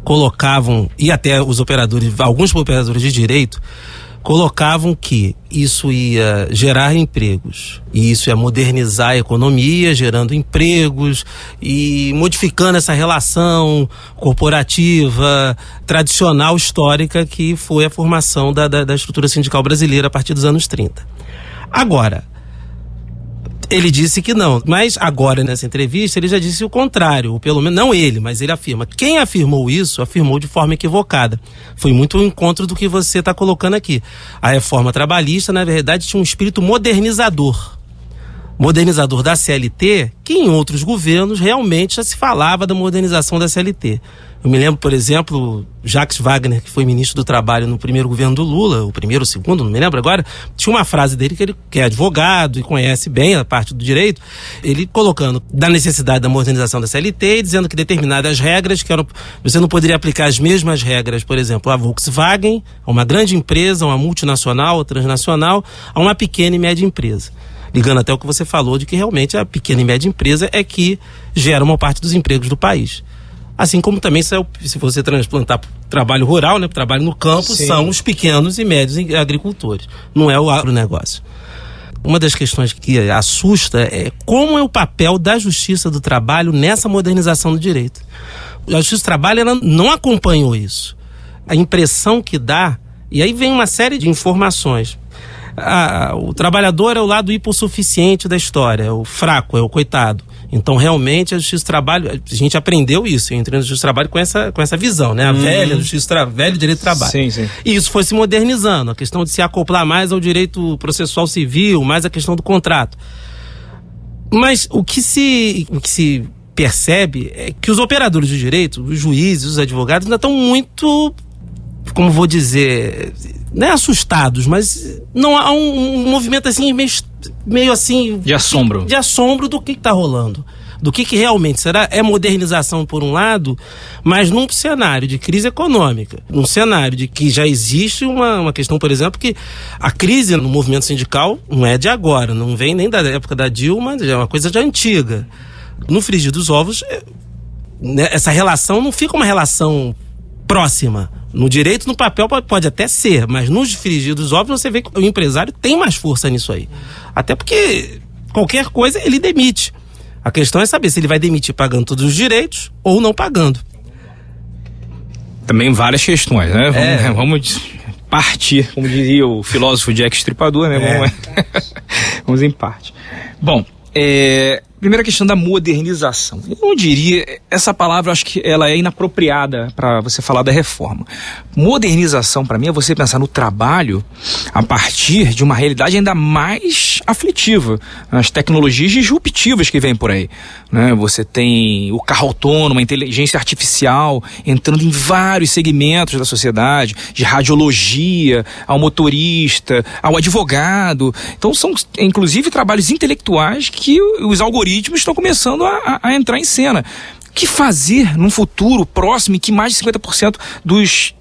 colocavam, e até os operadores, alguns operadores de direito, colocavam que isso ia gerar empregos, e isso ia modernizar a economia, gerando empregos e modificando essa relação corporativa, tradicional, histórica, que foi a formação da estrutura sindical brasileira a partir dos anos 30. Agora, ele disse que não, mas agora nessa entrevista ele já disse o contrário, ou pelo menos não ele, mas ele afirma. Quem afirmou isso, afirmou de forma equivocada. Foi muito o encontro do que você está colocando aqui. A reforma trabalhista, na verdade, tinha um espírito modernizador. Modernizador da CLT, que em outros governos realmente já se falava da modernização da CLT. Eu me lembro, por exemplo, Jacques Wagner, que foi ministro do Trabalho no primeiro governo do Lula, o primeiro ou o segundo, não me lembro agora, tinha uma frase dele que é advogado e conhece bem a parte do direito, ele colocando da necessidade da modernização da CLT e dizendo que determinadas regras, você não poderia aplicar as mesmas regras, por exemplo, a Volkswagen, a uma grande empresa, a uma multinacional, a transnacional, a uma pequena e média empresa. Ligando até o que você falou de que realmente a pequena e média empresa é que gera uma parte dos empregos do país. Assim como também, se você transplantar para o trabalho rural, né, para o trabalho no campo, sim, são os pequenos e médios agricultores, não é o agronegócio. Uma das questões que assusta é como é o papel da Justiça do Trabalho nessa modernização do direito. A Justiça do Trabalho ela não acompanhou isso. A impressão que dá, e aí vem uma série de informações. O trabalhador é o lado hipossuficiente da história, é o fraco, é o coitado. Então, realmente, a Justiça do Trabalho, a gente aprendeu isso, eu entrei na Justiça do Trabalho com essa visão, né? A velho direito do trabalho.
Sim, sim.
E isso foi se modernizando, a questão de se acoplar mais ao direito processual civil, mais a questão do contrato. Mas o que se percebe é que os operadores de direito, os juízes, os advogados, ainda estão muito, como vou dizer, não é assustados, mas não há um movimento assim, meio assim...
De assombro.
De assombro do que está rolando. Do que realmente será. É modernização por um lado, mas num cenário de crise econômica. Num cenário de que já existe uma questão, por exemplo, que a crise no movimento sindical não é de agora, não vem nem da época da Dilma, é uma coisa já antiga. No frigir dos ovos, essa relação não fica uma relação próxima. No direito, no papel pode até ser, mas nos frigir dos ovos você vê que o empresário tem mais força nisso aí. Até porque qualquer coisa ele demite. A questão é saber se ele vai demitir pagando todos os direitos ou não pagando.
Também várias questões, né? Vamos partir, como diria o filósofo Jack Stripador, né? Vamos em parte. Bom, primeira questão da modernização. Eu não diria, essa palavra eu acho que ela é inapropriada para você falar da reforma. Modernização para mim é você pensar no trabalho a partir de uma realidade ainda mais aflitiva, as tecnologias disruptivas que vêm por aí, né? Você tem o carro autônomo, a inteligência artificial entrando em vários segmentos da sociedade, de radiologia ao motorista, ao advogado. Então são inclusive trabalhos intelectuais que os algoritmos estão começando a entrar em cena. O que fazer num futuro próximo em que mais de 50%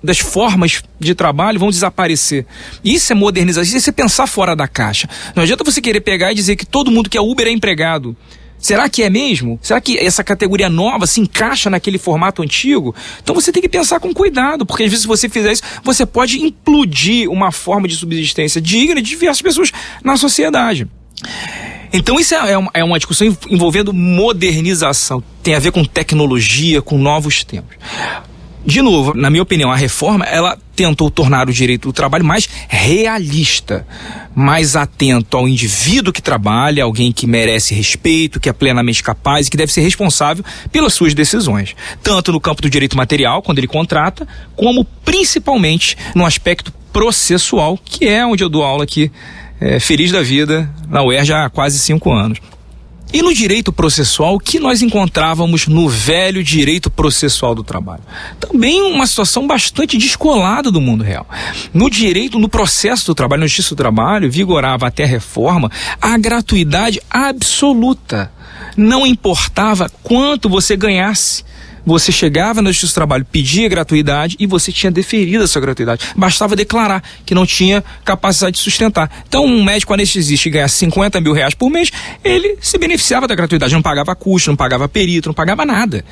das formas de trabalho vão desaparecer? Isso é modernização, isso é pensar fora da caixa. Não adianta você querer pegar e dizer que todo mundo que é Uber é empregado. Será que é mesmo? Será que essa categoria nova se encaixa naquele formato antigo? Então você tem que pensar com cuidado, porque às vezes se você fizer isso, você pode implodir uma forma de subsistência digna de diversas pessoas na sociedade. Então isso é uma discussão envolvendo modernização, tem a ver com tecnologia, com novos tempos. De novo, na minha opinião, a reforma, ela tentou tornar o direito do trabalho mais realista, mais atento ao indivíduo que trabalha, alguém que merece respeito, que é plenamente capaz e que deve ser responsável pelas suas decisões. Tanto no campo do direito material, quando ele contrata, como principalmente no aspecto processual, que é onde eu dou aula aqui, feliz da vida, na UERJ há quase 5 anos. E no direito processual, o que nós encontrávamos no velho direito processual do trabalho? Também uma situação bastante descolada do mundo real. No processo do trabalho, na justiça do trabalho, vigorava até a reforma a gratuidade absoluta. Não importava quanto você ganhasse. Você chegava na Justiça do Trabalho, pedia gratuidade e você tinha deferido essa gratuidade. Bastava declarar que não tinha capacidade de sustentar. Então, um médico anestesista que ganhasse 50 mil reais por mês, ele se beneficiava da gratuidade. Não pagava custo, não pagava perito, não pagava nada.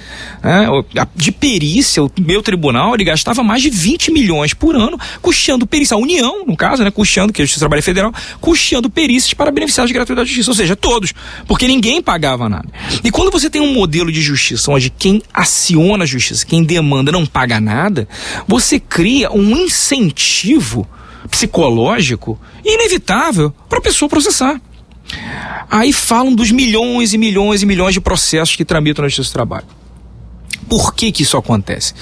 De perícia, o meu tribunal, ele gastava mais de 20 milhões por ano custeando perícia. A União, no caso, custeando, que a Justiça do Trabalho é federal, custeando perícias para beneficiar de gratuidade de justiça. Ou seja, todos. Porque ninguém pagava nada. E quando você tem um modelo de justiça onde quem aciona a justiça, quem demanda não paga nada, você cria um incentivo psicológico inevitável para a pessoa processar. Aí falam dos milhões e milhões e milhões de processos que tramitam na Justiça do Trabalho. Por que isso acontece?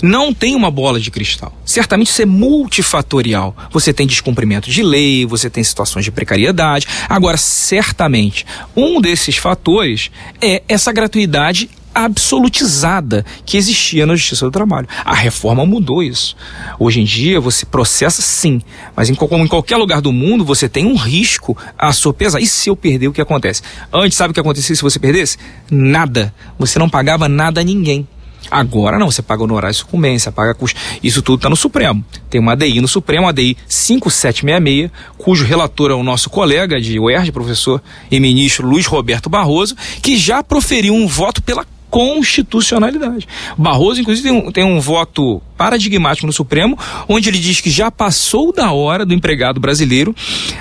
Não tem uma bola de cristal. Certamente isso é multifatorial. Você tem descumprimento de lei, você tem situações de precariedade. Agora, certamente, um desses fatores é essa gratuidade absolutizada que existia na Justiça do Trabalho. A reforma mudou isso. Hoje em dia você processa sim, mas como em qualquer lugar do mundo você tem um risco a sopesar. E se eu perder, o que acontece? Antes, sabe o que acontecia se você perdesse? Nada. Você não pagava nada a ninguém. Agora não, você paga honorário de sucumbência, paga custo. Isso tudo está no Supremo. Tem uma ADI no Supremo, a ADI 5766, cujo relator é o nosso colega de UERJ, professor e ministro Luiz Roberto Barroso, que já proferiu um voto pela constitucionalidade. Barroso, inclusive, tem um voto paradigmático no Supremo, onde ele diz que já passou da hora do empregado brasileiro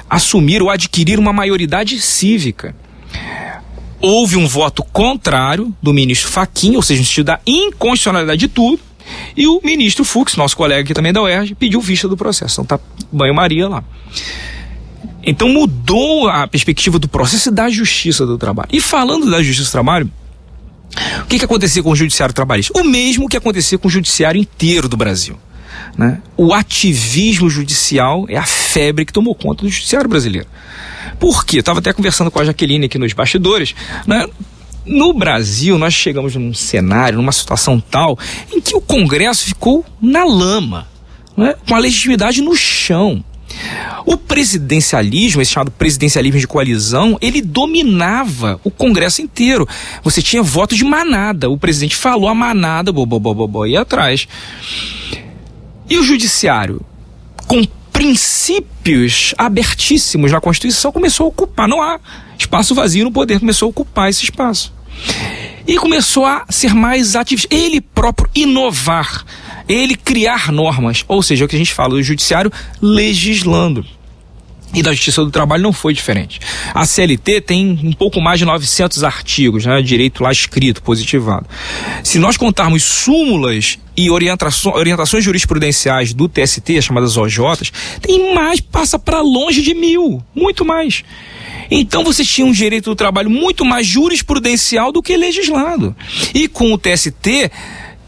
assumir ou adquirir uma maioridade cívica. Houve um voto contrário do ministro Fachin, ou seja, no sentido da inconstitucionalidade de tudo, e o ministro Fux, nosso colega aqui também da UERJ, pediu vista do processo. Então tá banho-maria lá. Então mudou a perspectiva do processo e da justiça do trabalho. E falando da justiça do trabalho, o que acontecia com o judiciário trabalhista? O mesmo que acontecia com o judiciário inteiro do Brasil, né? O ativismo judicial é a febre que tomou conta do judiciário brasileiro. Por quê? Eu estava até conversando com a Jaqueline aqui nos bastidores, né? No Brasil, nós chegamos num cenário, numa situação tal, em que o Congresso ficou na lama, né? Com a legitimidade no chão. O presidencialismo, esse chamado presidencialismo de coalizão, ele dominava o Congresso inteiro. Você tinha voto de manada. O presidente falou, a manada, ia atrás. E o judiciário, com princípios abertíssimos na Constituição, começou a ocupar. Não há espaço vazio no poder, começou a ocupar esse espaço. E começou a ser mais ativista. Ele próprio inovar. Ele criar normas, ou seja, é o que a gente fala do judiciário legislando. E da Justiça do Trabalho não foi diferente. A CLT tem um pouco mais de 900 artigos, né, direito lá escrito, positivado. Se nós contarmos súmulas e orientações jurisprudenciais do TST, as chamadas OJs, tem mais, passa para longe de 1000, muito mais. Então você tinha um direito do trabalho muito mais jurisprudencial do que legislado. E com o TST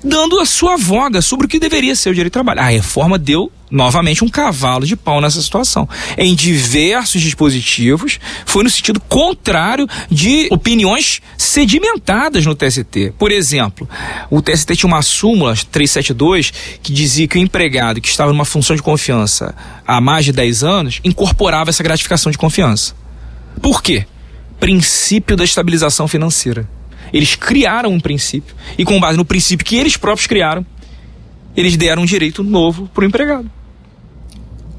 dando a sua voga sobre o que deveria ser o direito do trabalho. A reforma deu novamente um cavalo de pau nessa situação. Em diversos dispositivos, foi no sentido contrário de opiniões sedimentadas no TST. Por exemplo, o TST tinha uma súmula 372 que dizia que o empregado que estava numa função de confiança há mais de 10 anos incorporava essa gratificação de confiança. Por quê? Princípio da estabilização financeira. Eles criaram um princípio e, com base no princípio que eles próprios criaram, eles deram um direito novo para o empregado.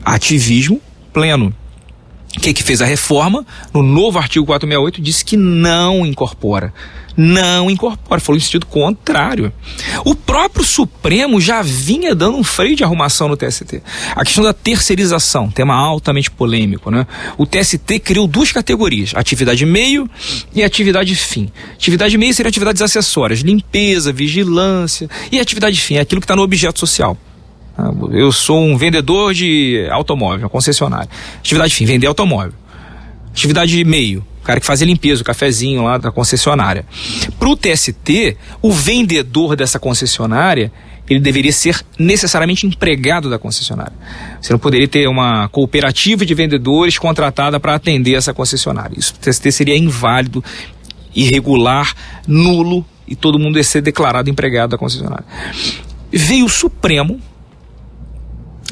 Ativismo pleno. O que fez a reforma? No novo artigo 468 disse que não incorpora. Não incorpora, falou em sentido contrário. O próprio Supremo já vinha dando um freio de arrumação no TST. A questão da terceirização, tema altamente polêmico, né? O TST criou 2 categorias, atividade meio e atividade fim. Atividade meio seria atividades acessórias, limpeza, vigilância, e atividade fim é aquilo que está no objeto social. Eu sou um vendedor de automóvel, uma concessionária. Atividade fim, vender automóvel. Atividade meio, o cara que fazia limpeza, o cafezinho lá da concessionária. Para o TST, o vendedor dessa concessionária, ele deveria ser necessariamente empregado da concessionária. Você não poderia ter uma cooperativa de vendedores contratada para atender essa concessionária. Isso o TST seria inválido, irregular, nulo, e todo mundo ia ser declarado empregado da concessionária. Veio o Supremo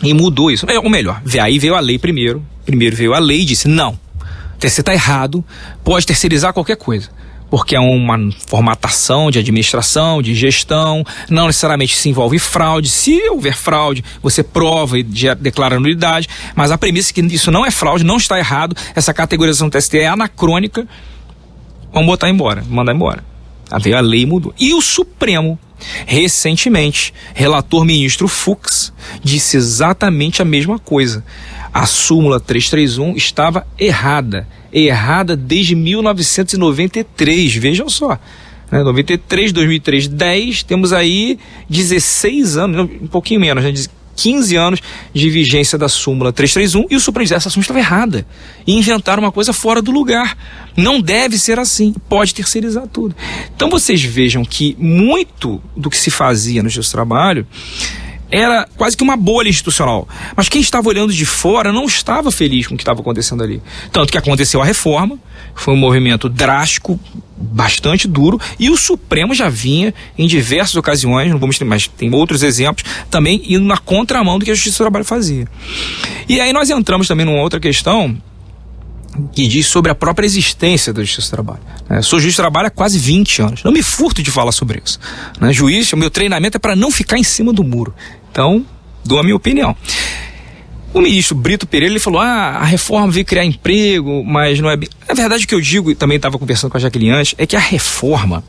e mudou isso. Ou melhor, aí veio a lei primeiro. Primeiro veio a lei e disse, não, o TST está errado, pode terceirizar qualquer coisa. Porque é uma formatação de administração, de gestão, não necessariamente se envolve fraude. Se houver fraude, você prova e declara nulidade, mas a premissa é que isso não é fraude, não está errado, essa categorização do TST é anacrônica, vamos botar embora, mandar embora. Aí veio a lei e mudou. E o Supremo, recentemente, relator ministro Fux, disse exatamente a mesma coisa. A súmula 331 estava errada desde 1993, vejam só. 93, 2003, 10, temos aí 16 anos, um pouquinho menos, né? 15 anos de vigência da súmula 331 e o Supremo disse, essa súmula estava errada. E inventaram uma coisa fora do lugar. Não deve ser assim, pode terceirizar tudo. Então vocês vejam que muito do que se fazia no Justiça do Trabalho era quase que uma bolha institucional. Mas quem estava olhando de fora não estava feliz com o que estava acontecendo ali. Tanto que aconteceu a reforma, foi um movimento drástico, bastante duro, e o Supremo já vinha em diversas ocasiões, não vamos ter, mas tem outros exemplos, também indo na contramão do que a Justiça do Trabalho fazia. E aí nós entramos também numa outra questão que diz sobre a própria existência da Justiça do Trabalho. Sou juiz do trabalho há quase 20 anos. Não me furto de falar sobre isso. Juiz, o meu treinamento é para não ficar em cima do muro. Então, dou a minha opinião. O ministro Brito Pereira, ele falou, a reforma veio criar emprego, mas não é bem... Na verdade, o que eu digo, e também estava conversando com a Jaqueline antes, é que a reforma,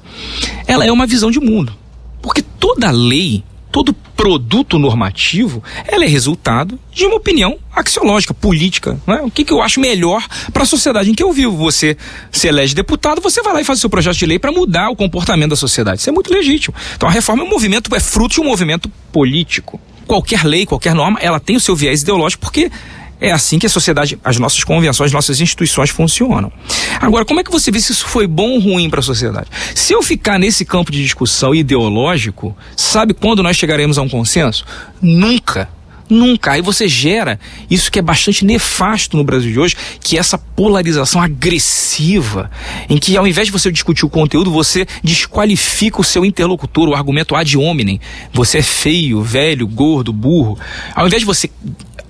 ela é uma visão de mundo. Porque toda lei, todo produto normativo, ela é resultado de uma opinião axiológica, política, não é? O que eu acho melhor para a sociedade em que eu vivo. Você se elege deputado, você vai lá e faz o seu projeto de lei para mudar o comportamento da sociedade. Isso é muito legítimo. Então a reforma é um movimento, é fruto de um movimento político. Qualquer lei, qualquer norma, ela tem o seu viés ideológico, porque é assim que a sociedade, as nossas convenções, as nossas instituições funcionam. Agora, como é que você vê se isso foi bom ou ruim para a sociedade? Se eu ficar nesse campo de discussão ideológico, sabe quando nós chegaremos a um consenso? Nunca. Nunca. Aí você gera isso que é bastante nefasto no Brasil de hoje, que é essa polarização agressiva, em que ao invés de você discutir o conteúdo, você desqualifica o seu interlocutor, o argumento ad hominem. Você é feio, velho, gordo, burro. Ao invés de você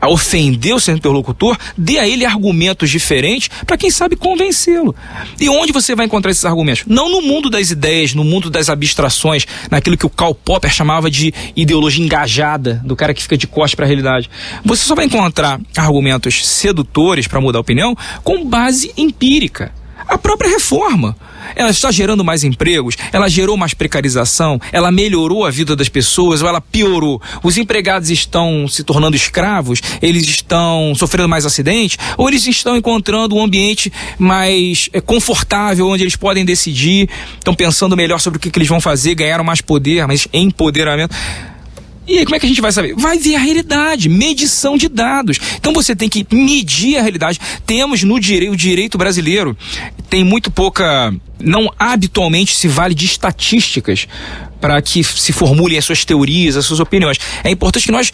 ofender o seu interlocutor, dê a ele argumentos diferentes para quem sabe convencê-lo. E onde você vai encontrar esses argumentos? Não no mundo das ideias, no mundo das abstrações, naquilo que o Karl Popper chamava de ideologia engajada, do cara que fica de costas para a realidade. Você só vai encontrar argumentos sedutores para mudar a opinião com base empírica. A própria reforma. Ela está gerando mais empregos? Ela gerou mais precarização? Ela melhorou a vida das pessoas ou ela piorou? Os empregados estão se tornando escravos? Eles estão sofrendo mais acidentes? Ou eles estão encontrando um ambiente mais confortável, onde eles podem decidir, estão pensando melhor sobre o que eles vão fazer, ganharam mais poder, mais empoderamento? E aí, como é que a gente vai saber? Vai ver a realidade, medição de dados. Então você tem que medir a realidade. Temos no direito, o direito brasileiro tem muito pouca, não habitualmente se vale de estatísticas para que se formulem as suas teorias, as suas opiniões. É importante que nós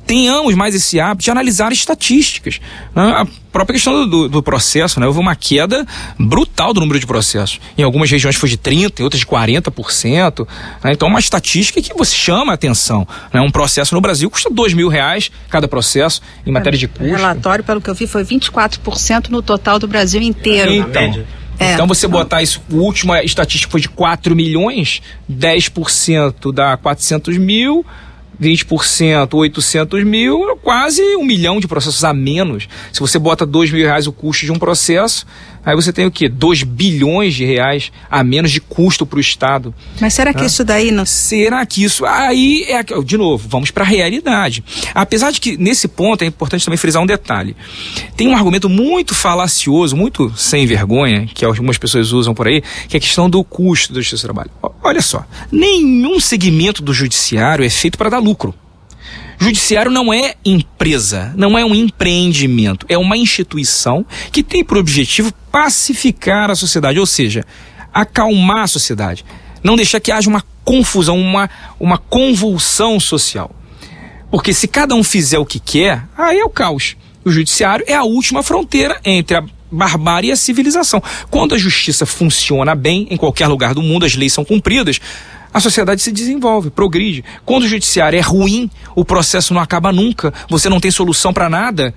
tenhamos mais esse hábito de analisar estatísticas. A própria questão do processo, né? Houve uma queda brutal do número de processos. Em algumas regiões foi de 30%, em outras de 40%. Né? Então, uma estatística que você chama a atenção. Né? Um processo no Brasil custa R$2.000 cada processo em matéria de custo.
O relatório, pelo que eu vi, foi 24% no total do Brasil inteiro.
Então você botar isso, a última estatística foi de 4 milhões, 10% dá 400 mil, 20%, 800 mil, quase 1 milhão de processos a menos. Se você bota R$2.000 o custo de um processo, aí você tem o quê? 2 bilhões de reais a menos de custo para o Estado.
Mas será que isso daí não...
Será que isso... Aí, de novo, vamos para a realidade. Apesar de que, nesse ponto, é importante também frisar um detalhe. Tem um argumento muito falacioso, muito sem vergonha, que algumas pessoas usam por aí, que é a questão do custo da justiça do trabalho. Olha só, nenhum segmento do judiciário é feito para dar lucro. Judiciário não é empresa, não é um empreendimento, é uma instituição que tem por objetivo pacificar a sociedade, ou seja, acalmar a sociedade, não deixar que haja uma confusão, uma convulsão social. Porque se cada um fizer o que quer, aí é o caos. O judiciário é a última fronteira entre a barbárie e a civilização. Quando a justiça funciona bem, em qualquer lugar do mundo, as leis são cumpridas, a sociedade se desenvolve, progride. Quando o judiciário é ruim, o processo não acaba nunca, você não tem solução para nada,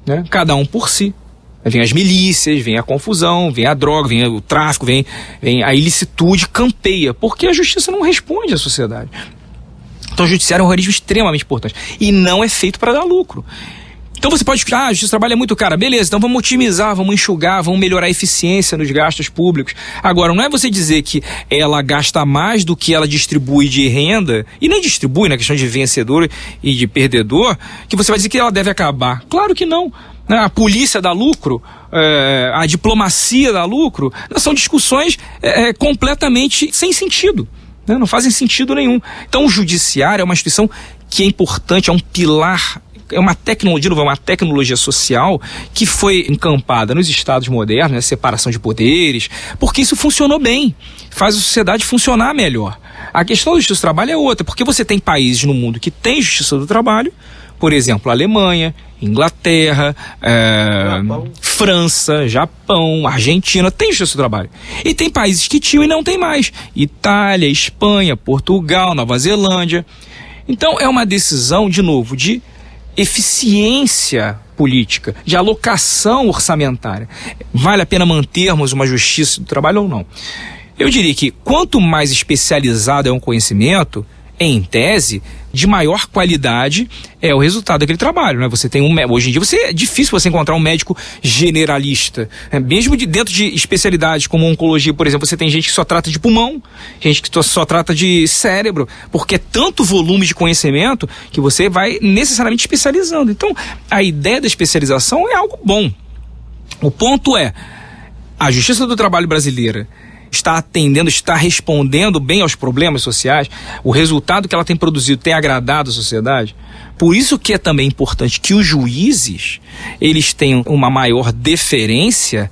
né? Cada um por si. Vem as milícias, vem a confusão, vem a droga, vem o tráfico, vem a ilicitude, campeia, porque a justiça não responde à sociedade. Então o judiciário é um organismo extremamente importante e não é feito para dar lucro. Então você pode ficar, a justiça do trabalho é muito cara, beleza, então vamos otimizar, vamos enxugar, vamos melhorar a eficiência nos gastos públicos. Agora, não é você dizer que ela gasta mais do que ela distribui de renda, e nem distribui na questão de vencedor e de perdedor, que você vai dizer que ela deve acabar. Claro que não. A polícia dá lucro, a diplomacia dá lucro, são discussões completamente sem sentido. Não fazem sentido nenhum. Então o judiciário é uma instituição que é importante, é um pilar, é uma tecnologia social que foi encampada nos estados modernos, né, separação de poderes, porque isso funcionou bem, faz a sociedade funcionar melhor. A questão da justiça do trabalho é outra, porque você tem países no mundo que têm justiça do trabalho, por exemplo, Alemanha, Inglaterra, França, Japão, Argentina, tem justiça do trabalho. E tem países que tinham e não tem mais. Itália, Espanha, Portugal, Nova Zelândia. Então é uma decisão, de novo, de eficiência política, de alocação orçamentária. Vale a pena mantermos uma justiça do trabalho ou não? Eu diria que quanto mais especializado é um conhecimento, em tese, de maior qualidade é o resultado daquele trabalho, né? Você tem hoje em dia é difícil você encontrar um médico generalista, né? Mesmo dentro de especialidades como oncologia, por exemplo, você tem gente que só trata de pulmão, gente que só trata de cérebro, porque é tanto volume de conhecimento que você vai necessariamente especializando. Então, a ideia da especialização é algo bom. O ponto é, a justiça do trabalho brasileira está atendendo, está respondendo bem aos problemas sociais, o resultado que ela tem produzido tem agradado a sociedade. Por isso que é também importante que os juízes, eles tenham uma maior deferência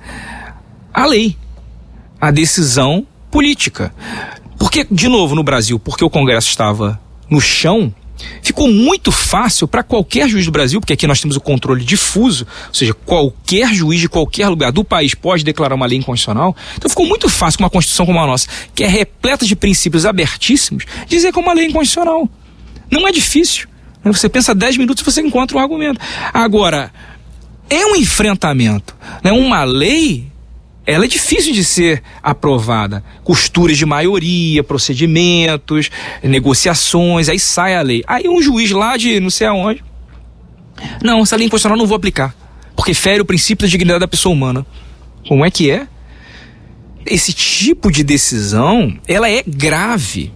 à lei, à decisão política. Porque, de novo, no Brasil, porque o Congresso estava no chão, ficou muito fácil para qualquer juiz do Brasil, porque aqui nós temos o controle difuso, ou seja, qualquer juiz de qualquer lugar do país pode declarar uma lei inconstitucional. Então ficou muito fácil com uma Constituição como a nossa, que é repleta de princípios abertíssimos, dizer que é uma lei inconstitucional. Não é difícil. Você pensa 10 minutos e você encontra um argumento. Agora, é um enfrentamento. Uma lei, ela é difícil de ser aprovada. Costuras de maioria, procedimentos, negociações, aí sai a lei. Aí um juiz lá de não sei aonde, não, essa lei inconstitucional não vou aplicar, porque fere o princípio da dignidade da pessoa humana. Como é que é? esse tipo de decisão, ela é grave.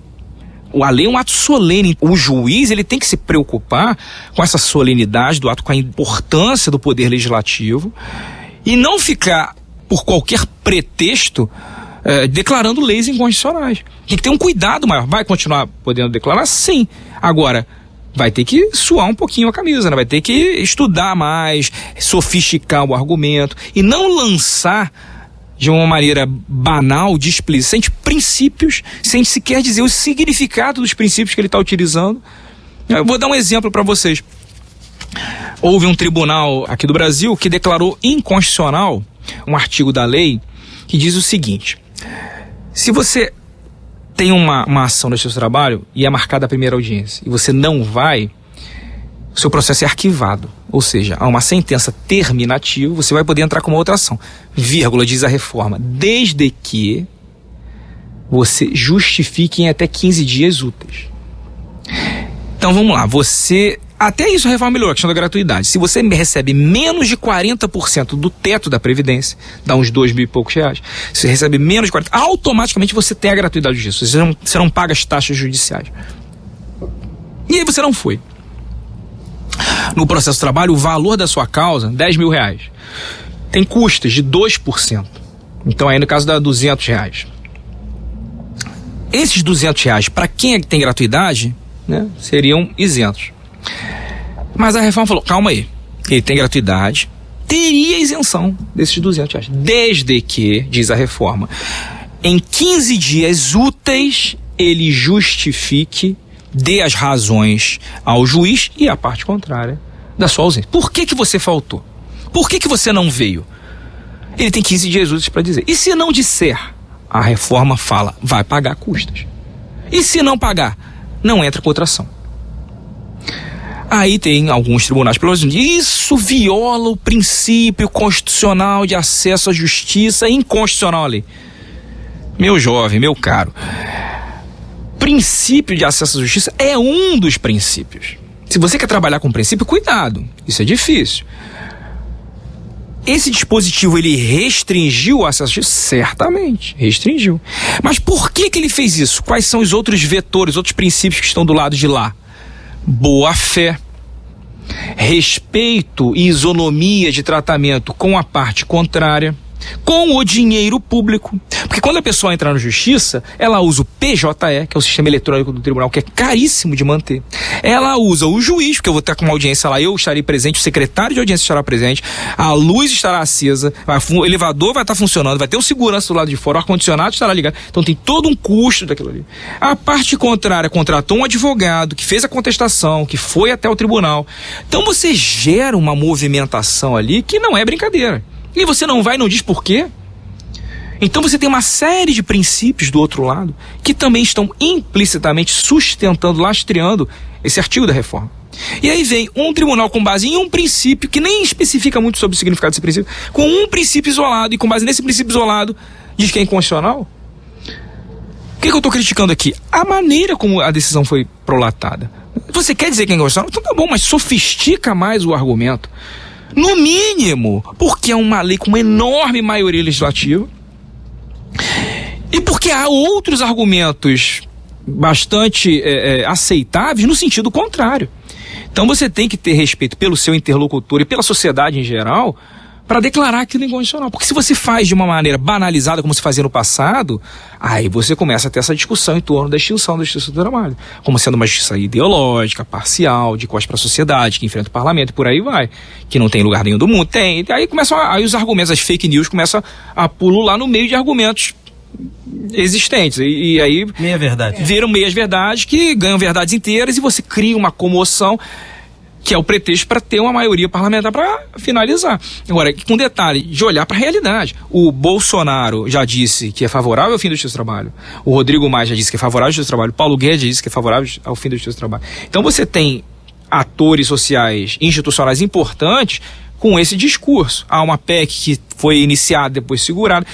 A lei é um ato solene. O juiz, ele tem que se preocupar com essa solenidade do ato, com a importância do poder legislativo e não ficar, por qualquer pretexto, declarando leis inconstitucionais. Tem que ter um cuidado maior. Vai continuar podendo declarar? Sim. Agora, vai ter que suar um pouquinho a camisa, né? Vai ter que estudar mais, sofisticar o argumento e não lançar de uma maneira banal, displicente, princípios, sem sequer dizer o significado dos princípios que ele está utilizando. Eu vou dar um exemplo para vocês. Houve um tribunal aqui do Brasil que declarou inconstitucional um artigo da lei que diz o seguinte: se você tem uma ação no seu trabalho e é marcada a primeira audiência e você não vai, o seu processo é arquivado. Ou seja, há uma sentença terminativa, você vai poder entrar com uma outra ação. Vírgula, diz a reforma, desde que você justifique em até 15 dias úteis. Então vamos lá, até isso a reforma melhorou, a questão da gratuidade. Se você recebe menos de 40% do teto da Previdência, dá uns 2 mil e poucos reais, se você recebe menos de 40%, automaticamente você tem a gratuidade disso. Você não paga as taxas judiciais. E aí você não foi. No processo de trabalho, o valor da sua causa, 10 mil reais. Tem custas de 2%. Então aí no caso dá 200 reais. Esses 200 reais, para quem tem gratuidade, né, seriam isentos. Mas a reforma falou, calma aí, ele tem gratuidade, teria isenção desses 200 reais. Desde que, diz a reforma, em 15 dias úteis, ele justifique, dê as razões ao juiz e à parte contrária da sua ausência. Por que você faltou? Por que você não veio? Ele tem 15 dias úteis para dizer. E se não disser, a reforma fala, vai pagar custas. E se não pagar, não entra com outra ação. Aí tem alguns tribunais, pelo menos, isso viola o princípio constitucional de acesso à justiça, inconstitucional ali. Meu jovem, meu caro, princípio de acesso à justiça é um dos princípios. Se você quer trabalhar com princípio, cuidado, isso é difícil. Esse dispositivo, ele restringiu o acesso à justiça? Certamente, restringiu. Mas por que ele fez isso? Quais são os outros vetores, outros princípios que estão do lado de lá? Boa fé, respeito e isonomia de tratamento com a parte contrária, com o dinheiro público. Porque quando a pessoa entra na justiça, ela usa o PJE, que é o sistema eletrônico do tribunal, que é caríssimo de manter. Ela usa o juiz, porque eu vou ter uma audiência lá, eu estarei presente, o secretário de audiência estará presente, a luz estará acesa, o elevador vai estar funcionando, vai ter um segurança do lado de fora, o ar-condicionado estará ligado. Então tem todo um custo daquilo ali. A parte contrária contratou um advogado que fez a contestação, que foi até o tribunal. Então você gera uma movimentação ali que não é brincadeira. E você não vai e não diz por quê? Então você tem uma série de princípios do outro lado que também estão implicitamente sustentando, lastreando esse artigo da reforma. E aí vem um tribunal com base em um princípio que nem especifica muito sobre o significado desse princípio, com um princípio isolado, e com base nesse princípio isolado diz que é inconstitucional. O que eu estou criticando aqui? A maneira como a decisão foi prolatada. Você quer dizer que é inconstitucional? Então tá bom, mas sofistica mais o argumento. No mínimo, porque é uma lei com uma enorme maioria legislativa e porque há outros argumentos bastante aceitáveis no sentido contrário. Então você tem que ter respeito pelo seu interlocutor e pela sociedade em geral para declarar aquilo inconstitucional. Porque se você faz de uma maneira banalizada, como se fazia no passado, aí você começa a ter essa discussão em torno da extinção da justiça do trabalho, como sendo uma justiça ideológica, parcial, de costas para a sociedade, que enfrenta o parlamento e por aí vai, que não tem lugar nenhum do mundo. Tem. Aí os argumentos, as fake news começam a pulular no meio de argumentos existentes. E aí
meia-verdade.
Viram meias-verdades que ganham verdades inteiras e você cria uma comoção que é o pretexto para ter uma maioria parlamentar para finalizar. Agora, com detalhe de olhar para a realidade. O Bolsonaro já disse que é favorável ao fim da justiça do trabalho. O Rodrigo Maia já disse que é favorável à justiça do trabalho. O Paulo Guedes já disse que é favorável ao fim da justiça do trabalho. Então você tem atores sociais, institucionais importantes com esse discurso. Há uma PEC que foi iniciada, depois segurada.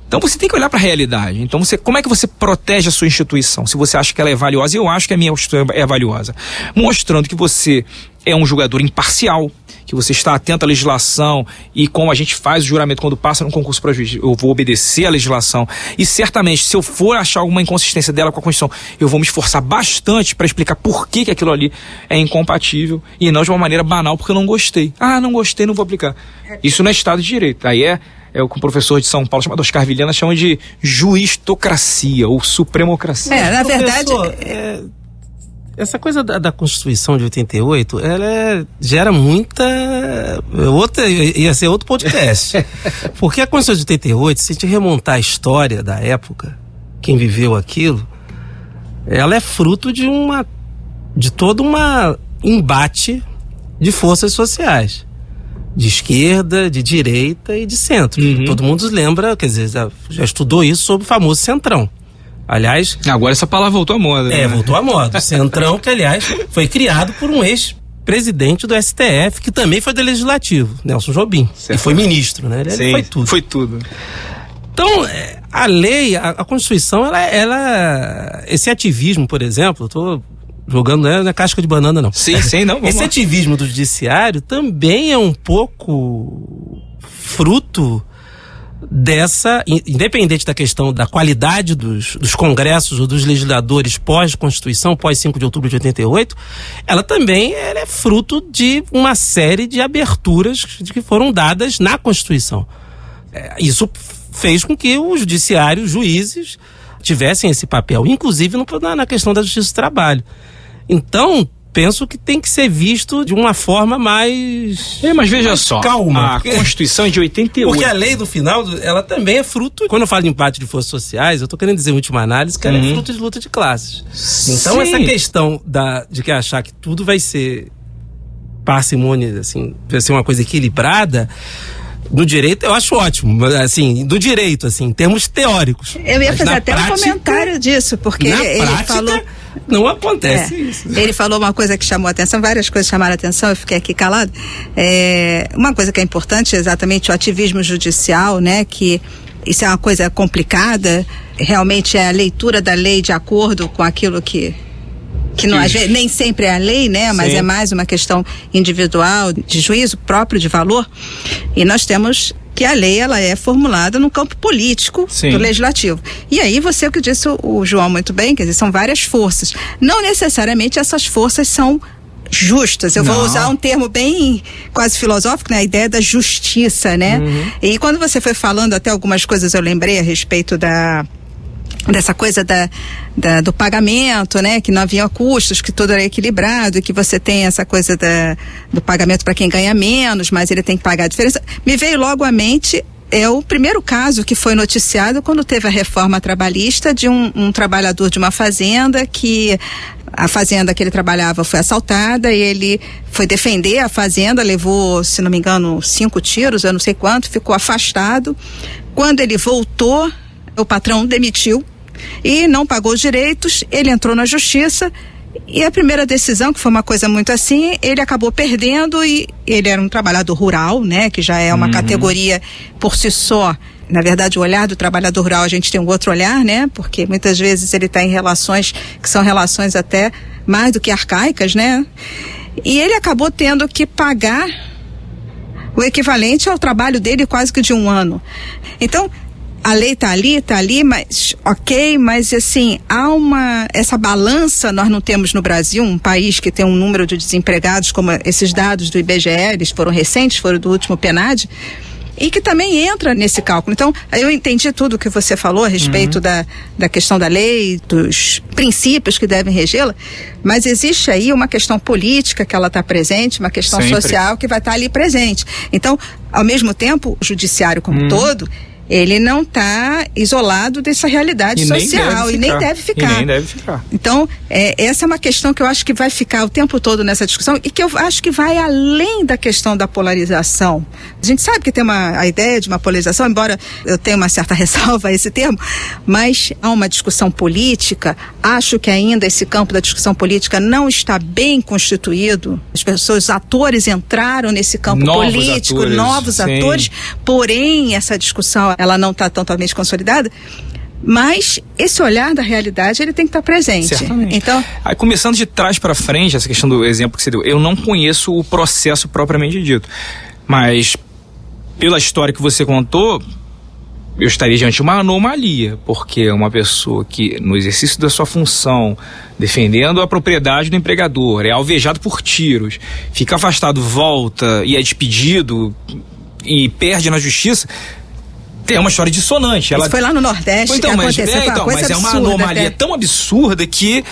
Então você tem que olhar para a realidade. Então como é que você protege a sua instituição? Se você acha que ela é valiosa, eu acho que a minha instituição é valiosa. Mostrando que você é um julgador imparcial, que você está atento à legislação e como a gente faz o juramento quando passa no concurso para juiz, eu vou obedecer à legislação. E certamente, se eu for achar alguma inconsistência dela com a Constituição, eu vou me esforçar bastante para explicar por que aquilo ali é incompatível e não de uma maneira banal, porque eu não gostei. Não gostei, não vou aplicar. Isso não é Estado de Direito. Aí é o que o professor de São Paulo, chamado Oscar Vilhena, chama de juistocracia ou supremocracia.
Na verdade...
Essa coisa da Constituição de 88, ela gera muita... ia ser outro podcast. Porque a Constituição de 88, se a gente remontar a história da época, quem viveu aquilo, ela é fruto de todo um embate de forças sociais. De esquerda, de direita e de centro. Todo mundo lembra, quer dizer, já estudou isso sobre o famoso Centrão. Aliás...
Agora essa palavra voltou à moda.
Né? Voltou à moda. O Centrão, que aliás foi criado por um ex-presidente do STF, que também foi do Legislativo, Nelson Jobim. E foi ministro, né? Ele foi tudo.
Foi tudo.
Então, a lei, a Constituição, ela esse ativismo, por exemplo, eu tô jogando na casca de banana, não.
Sim, não.
Esse ativismo do judiciário também é um pouco fruto dessa, independente da questão da qualidade dos congressos ou dos legisladores pós-Constituição, pós 5 de outubro de 88, ela também é fruto de uma série de aberturas que foram dadas na Constituição. Isso fez com que o judiciário, os juízes, tivessem esse papel, inclusive na questão da justiça do trabalho. Então, penso que tem que ser visto de uma forma mais...
mas veja só,
calma.
A Constituição é de 88.
Porque a lei do final, ela também é fruto... Quando eu falo de empate de forças sociais, eu estou querendo dizer, em última análise, que ela é fruto de luta de classes. Então, essa questão de que achar que tudo vai ser parcimônia, assim, vai ser uma coisa equilibrada... No direito, eu acho ótimo, assim, do direito, assim, em termos teóricos.
Eu ia fazer até um comentário disso, porque ele falou...
Não acontece isso.
Ele falou uma coisa que chamou a atenção, várias coisas chamaram a atenção, eu fiquei aqui calado. Uma coisa que é importante, exatamente o ativismo judicial, né, que isso é uma coisa complicada, realmente é a leitura da lei de acordo com aquilo que não, nem sempre é a lei, né? Mas é mais uma questão individual, de juízo próprio, de valor. E nós temos que a lei, ela é formulada no campo político do legislativo. E aí, o que disse o João muito bem, quer dizer, são várias forças. Não necessariamente essas forças são justas. Eu vou usar um termo bem quase filosófico, né? A ideia da justiça, né? E quando você foi falando até algumas coisas, eu lembrei a respeito dessa coisa do pagamento, né? Que não havia custos, que tudo era equilibrado, e que você tem essa coisa do pagamento para quem ganha menos, mas ele tem que pagar a diferença. Me veio logo à mente o primeiro caso que foi noticiado quando teve a reforma trabalhista de um trabalhador de uma fazenda que a fazenda que ele trabalhava foi assaltada e ele foi defender a fazenda, levou, se não me engano, 5 tiros, eu não sei quanto, ficou afastado. Quando ele voltou, o patrão demitiu e não pagou os direitos, ele entrou na justiça e a primeira decisão, que foi uma coisa muito assim, ele acabou perdendo e ele era um trabalhador rural, né, que já é uma categoria por si só. Na verdade, o olhar do trabalhador rural, a gente tem um outro olhar, né, porque muitas vezes ele está em relações que são relações até mais do que arcaicas, né, e ele acabou tendo que pagar o equivalente ao trabalho dele quase que de 1 ano. Então, a lei tá ali, mas mas assim, essa balança nós não temos no Brasil, um país que tem um número de desempregados, como esses dados do IBGE, eles foram recentes, foram do último PNAD, e que também entra nesse cálculo. Então, eu entendi tudo o que você falou a respeito da questão da lei, dos princípios que devem regê-la, mas existe aí uma questão política que ela está presente, uma questão social que vai estar ali presente. Então, ao mesmo tempo, o judiciário como todo, ele não está isolado dessa realidade social e nem deve ficar. Então, essa é uma questão que eu acho que vai ficar o tempo todo nessa discussão e que eu acho que vai além da questão da polarização. A gente sabe que tem a ideia de uma polarização, embora eu tenha uma certa ressalva a esse termo, mas há uma discussão política. Acho que ainda esse campo da discussão política não está bem constituído. Os atores entraram nesse campo político, novos atores, porém essa discussão ela não está totalmente consolidada, Mas esse olhar da realidade, ele tem que estar presente.
Certamente.
Então,
aí, começando de trás para frente, essa questão do exemplo que você deu, eu não conheço o processo propriamente dito, mas pela história que você contou, eu estaria diante de uma anomalia, porque uma pessoa que, no exercício da sua função, defendendo a propriedade do empregador, é alvejado por tiros, fica afastado, volta e é despedido e perde na justiça, tem uma história dissonante.
Isso foi lá no Nordeste que aconteceu.
Mas é uma anomalia tão absurda que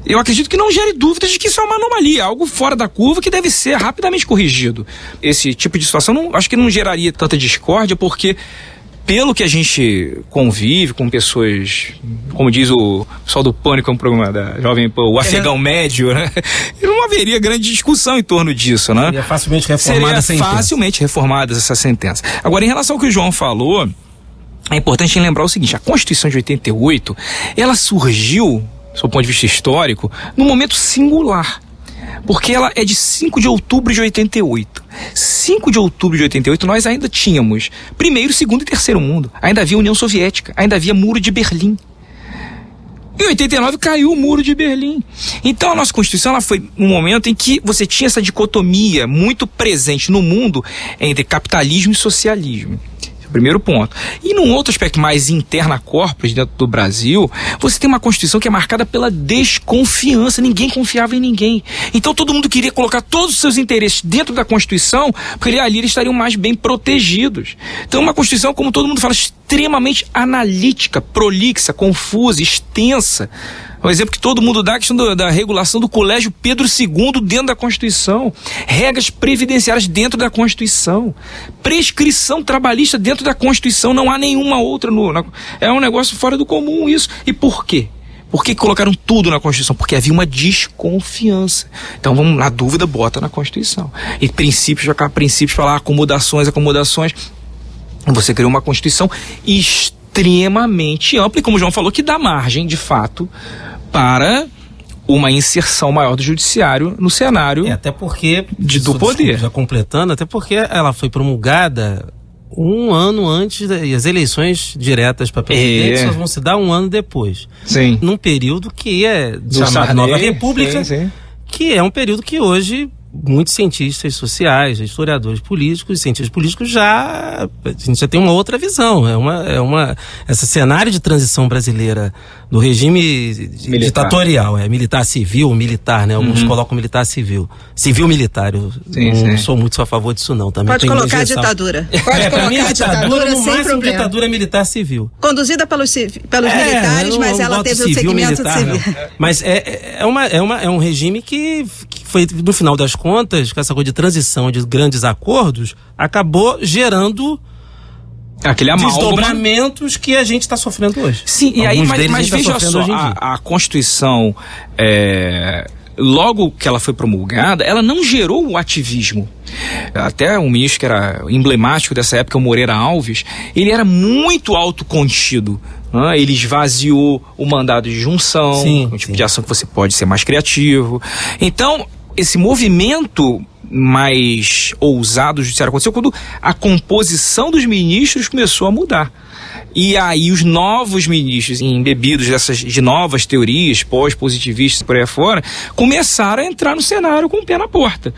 eu acredito que não gere dúvidas de que isso é uma anomalia, algo fora da curva que deve ser rapidamente corrigido. Esse tipo de situação acho que não geraria tanta discórdia, porque pelo que a gente convive com pessoas, como diz o pessoal do Pânico, um programa da Jovem Pan, o afegão médio, né? Não haveria grande discussão em torno disso, né?
Seria facilmente reformada
facilmente reformadas essa sentença. Agora, em relação ao que o João falou, é importante lembrar o seguinte: a Constituição de 88, ela surgiu, do ponto de vista histórico, num momento singular. Porque ela é de 5 de outubro de 88. 5 de outubro de 88 nós ainda tínhamos primeiro, segundo e terceiro mundo. Ainda havia União Soviética, ainda havia Muro de Berlim. Em 89 caiu o Muro de Berlim. Então a nossa Constituição ela foi um momento em que você tinha essa dicotomia muito presente no mundo entre capitalismo e socialismo. Primeiro ponto. E num outro aspecto mais interna corporis dentro do Brasil, você tem uma Constituição que é marcada pela desconfiança. Ninguém confiava em ninguém. Então todo mundo queria colocar todos os seus interesses dentro da Constituição, porque ali eles estariam mais bem protegidos. Então uma Constituição, como todo mundo fala, extremamente analítica, prolixa, confusa, extensa. O exemplo que todo mundo dá é a questão da regulação do Colégio Pedro II dentro da Constituição. Regras previdenciárias dentro da Constituição. Prescrição trabalhista dentro da Constituição. Não há nenhuma outra. É um negócio fora do comum isso. E por quê? Por que colocaram tudo na Constituição? Porque havia uma desconfiança. Então, vamos na dúvida, bota na Constituição. E princípios falar acomodações. Você criou uma Constituição extremamente ampla e, como o João falou, que dá margem, de fato, para uma inserção maior do judiciário no cenário
até porque,
do poder.
Já completando, até porque ela foi promulgada um ano antes das eleições diretas para presidente, só vão se dar um ano depois.
Sim.
Num período que é chamado Nova República,
sim.
Que é um período que hoje muitos cientistas sociais, historiadores políticos, cientistas políticos a gente já tem uma outra visão. Esse cenário de transição brasileira do regime ditatorial, militar civil, militar, né? Alguns colocam militar civil militar. Eu não sou muito a favor disso não. Também
pode colocar a ditadura. Pode colocar a ditadura sem problema.
Ditadura militar civil.
Conduzida pelos militares, mas ela teve o segmento civil.
Mas é um regime que foi, no final das contas, com essa coisa de transição, de grandes acordos, acabou gerando
aquele
desdobramentos que a gente está sofrendo hoje.
Sim, e aí, mas veja só, a Constituição, logo que ela foi promulgada, ela não gerou o ativismo. Até um ministro que era emblemático dessa época, o Moreira Alves, ele era muito autocontido. Ele esvaziou o mandado de junção, um tipo de ação que você pode ser mais criativo. Então, esse movimento mais ousado do judiciário aconteceu quando a composição dos ministros começou a mudar. E aí os novos ministros, embebidos de novas teorias pós-positivistas por aí fora, começaram a entrar no cenário com o pé na porta.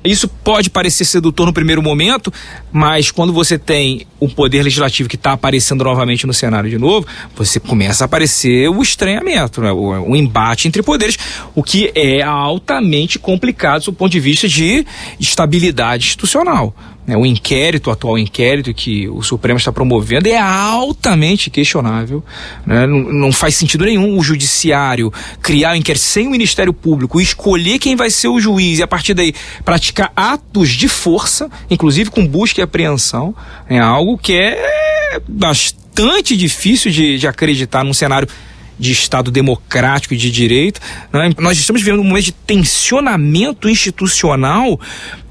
Isso pode parecer sedutor no primeiro momento, mas quando você tem um poder legislativo que está aparecendo novamente no cenário de novo, você começa a aparecer o estranhamento, né? O embate entre poderes, o que é altamente complicado do ponto de vista de estabilidade institucional. O atual inquérito que o Supremo está promovendo é altamente questionável, né? Não faz sentido nenhum o judiciário criar um inquérito sem o Ministério Público, escolher quem vai ser o juiz e a partir daí praticar atos de força, inclusive com busca e apreensão. É algo que é bastante difícil de acreditar num cenário de Estado democrático e de direito, né? Nós estamos vivendo um momento de tensionamento institucional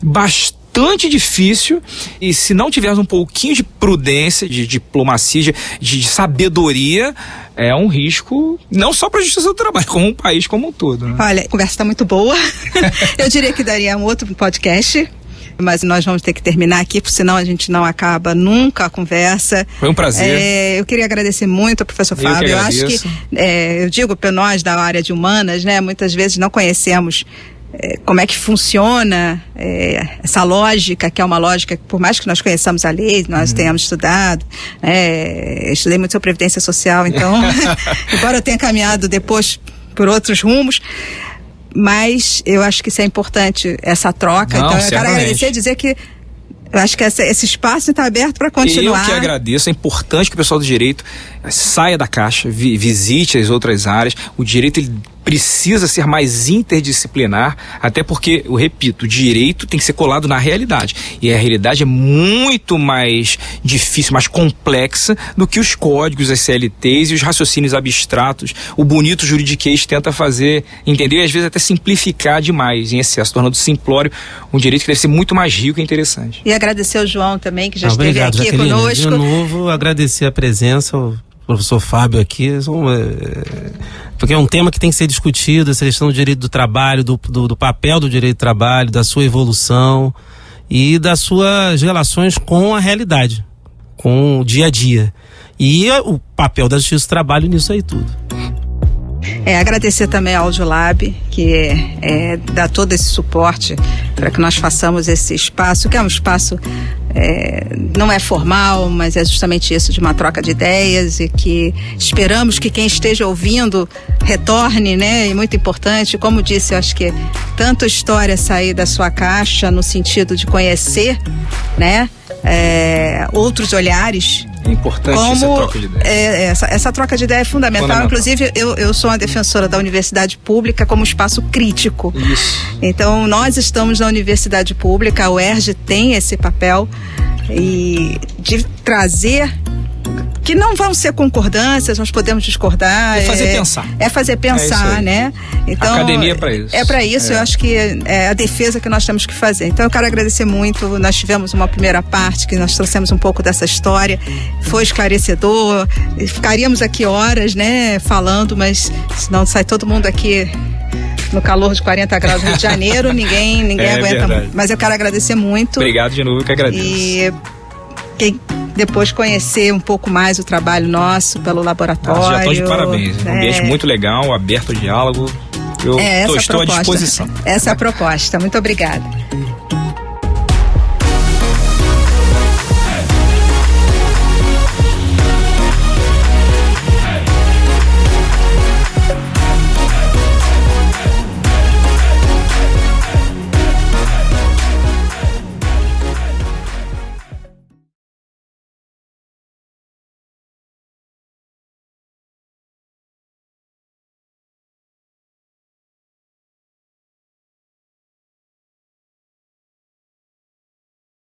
bastante difícil, e se não tivermos um pouquinho de prudência, de diplomacia, de sabedoria, é um risco não só para a justiça do trabalho, como um país como um todo, né?
Olha, a conversa está muito boa. Eu diria que daria um outro podcast. mas nós vamos ter que terminar aqui, porque senão a gente não acaba nunca a conversa.
Foi um prazer.
Eu queria agradecer muito ao professor Fábio. Eu acho que, eu digo para nós da área de humanas, né, muitas vezes não conhecemos como é que funciona essa lógica, que é uma lógica que, por mais que nós conheçamos a lei, nós tenhamos estudado, estudei muito sobre Previdência Social, então, embora eu tenha caminhado depois por outros rumos, mas eu acho que isso é importante, essa troca.
Não,
então eu quero agradecer e dizer que eu acho que esse espaço está aberto para continuar.
Eu que agradeço. É importante que o pessoal do direito saia da caixa, visite as outras áreas. O direito ele precisa ser mais interdisciplinar, até porque, eu repito, o direito tem que ser colado na realidade. E a realidade é muito mais difícil, mais complexa do que os códigos, as CLTs e os raciocínios abstratos. O bonito juridiquês tenta fazer, entendeu? E às vezes até simplificar demais, em excesso, tornando simplório um direito que deve ser muito mais rico e interessante.
E agradecer ao João também, que já esteve
obrigado,
aqui
Jaqueline,
conosco.
De novo, agradecer a presença, o professor Fábio aqui, porque é um tema que tem que ser discutido, essa questão do direito do trabalho, do papel do direito do trabalho, da sua evolução e das suas relações com a realidade, com o dia a dia. E o papel da Justiça do Trabalho nisso aí tudo.
Agradecer também ao Audiolab, que dá todo esse suporte para que nós façamos esse espaço, que é um espaço, não é formal, mas é justamente isso, de uma troca de ideias, e que esperamos que quem esteja ouvindo retorne, né? E muito importante, como disse, eu acho que tanto história sair da sua caixa no sentido de conhecer, né? Outros olhares.
É importante essa troca de ideias.
Essa troca de ideia é fundamental. Inclusive, eu sou uma defensora da universidade pública como espaço crítico.
Isso.
Então, nós estamos na universidade pública, a UERJ tem esse papel e de trazer, que não vão ser concordâncias, nós podemos discordar.
É fazer pensar.
É fazer pensar, né? Então,
a academia é para isso.
É para isso, eu acho que é a defesa que nós temos que fazer. Então eu quero agradecer muito, nós tivemos uma primeira parte que nós trouxemos um pouco dessa história, foi esclarecedor, ficaríamos aqui horas, né, falando, mas senão sai todo mundo aqui no calor de 40 graus no Rio de Janeiro, ninguém aguenta muito. Mas eu quero agradecer muito.
Obrigado de novo, que agradeço.
E quem depois conhecer um pouco mais o trabalho nosso pelo laboratório.
Já estou de parabéns. Um ambiente muito legal, aberto ao diálogo. Estou à disposição.
Essa é a proposta. Muito obrigada.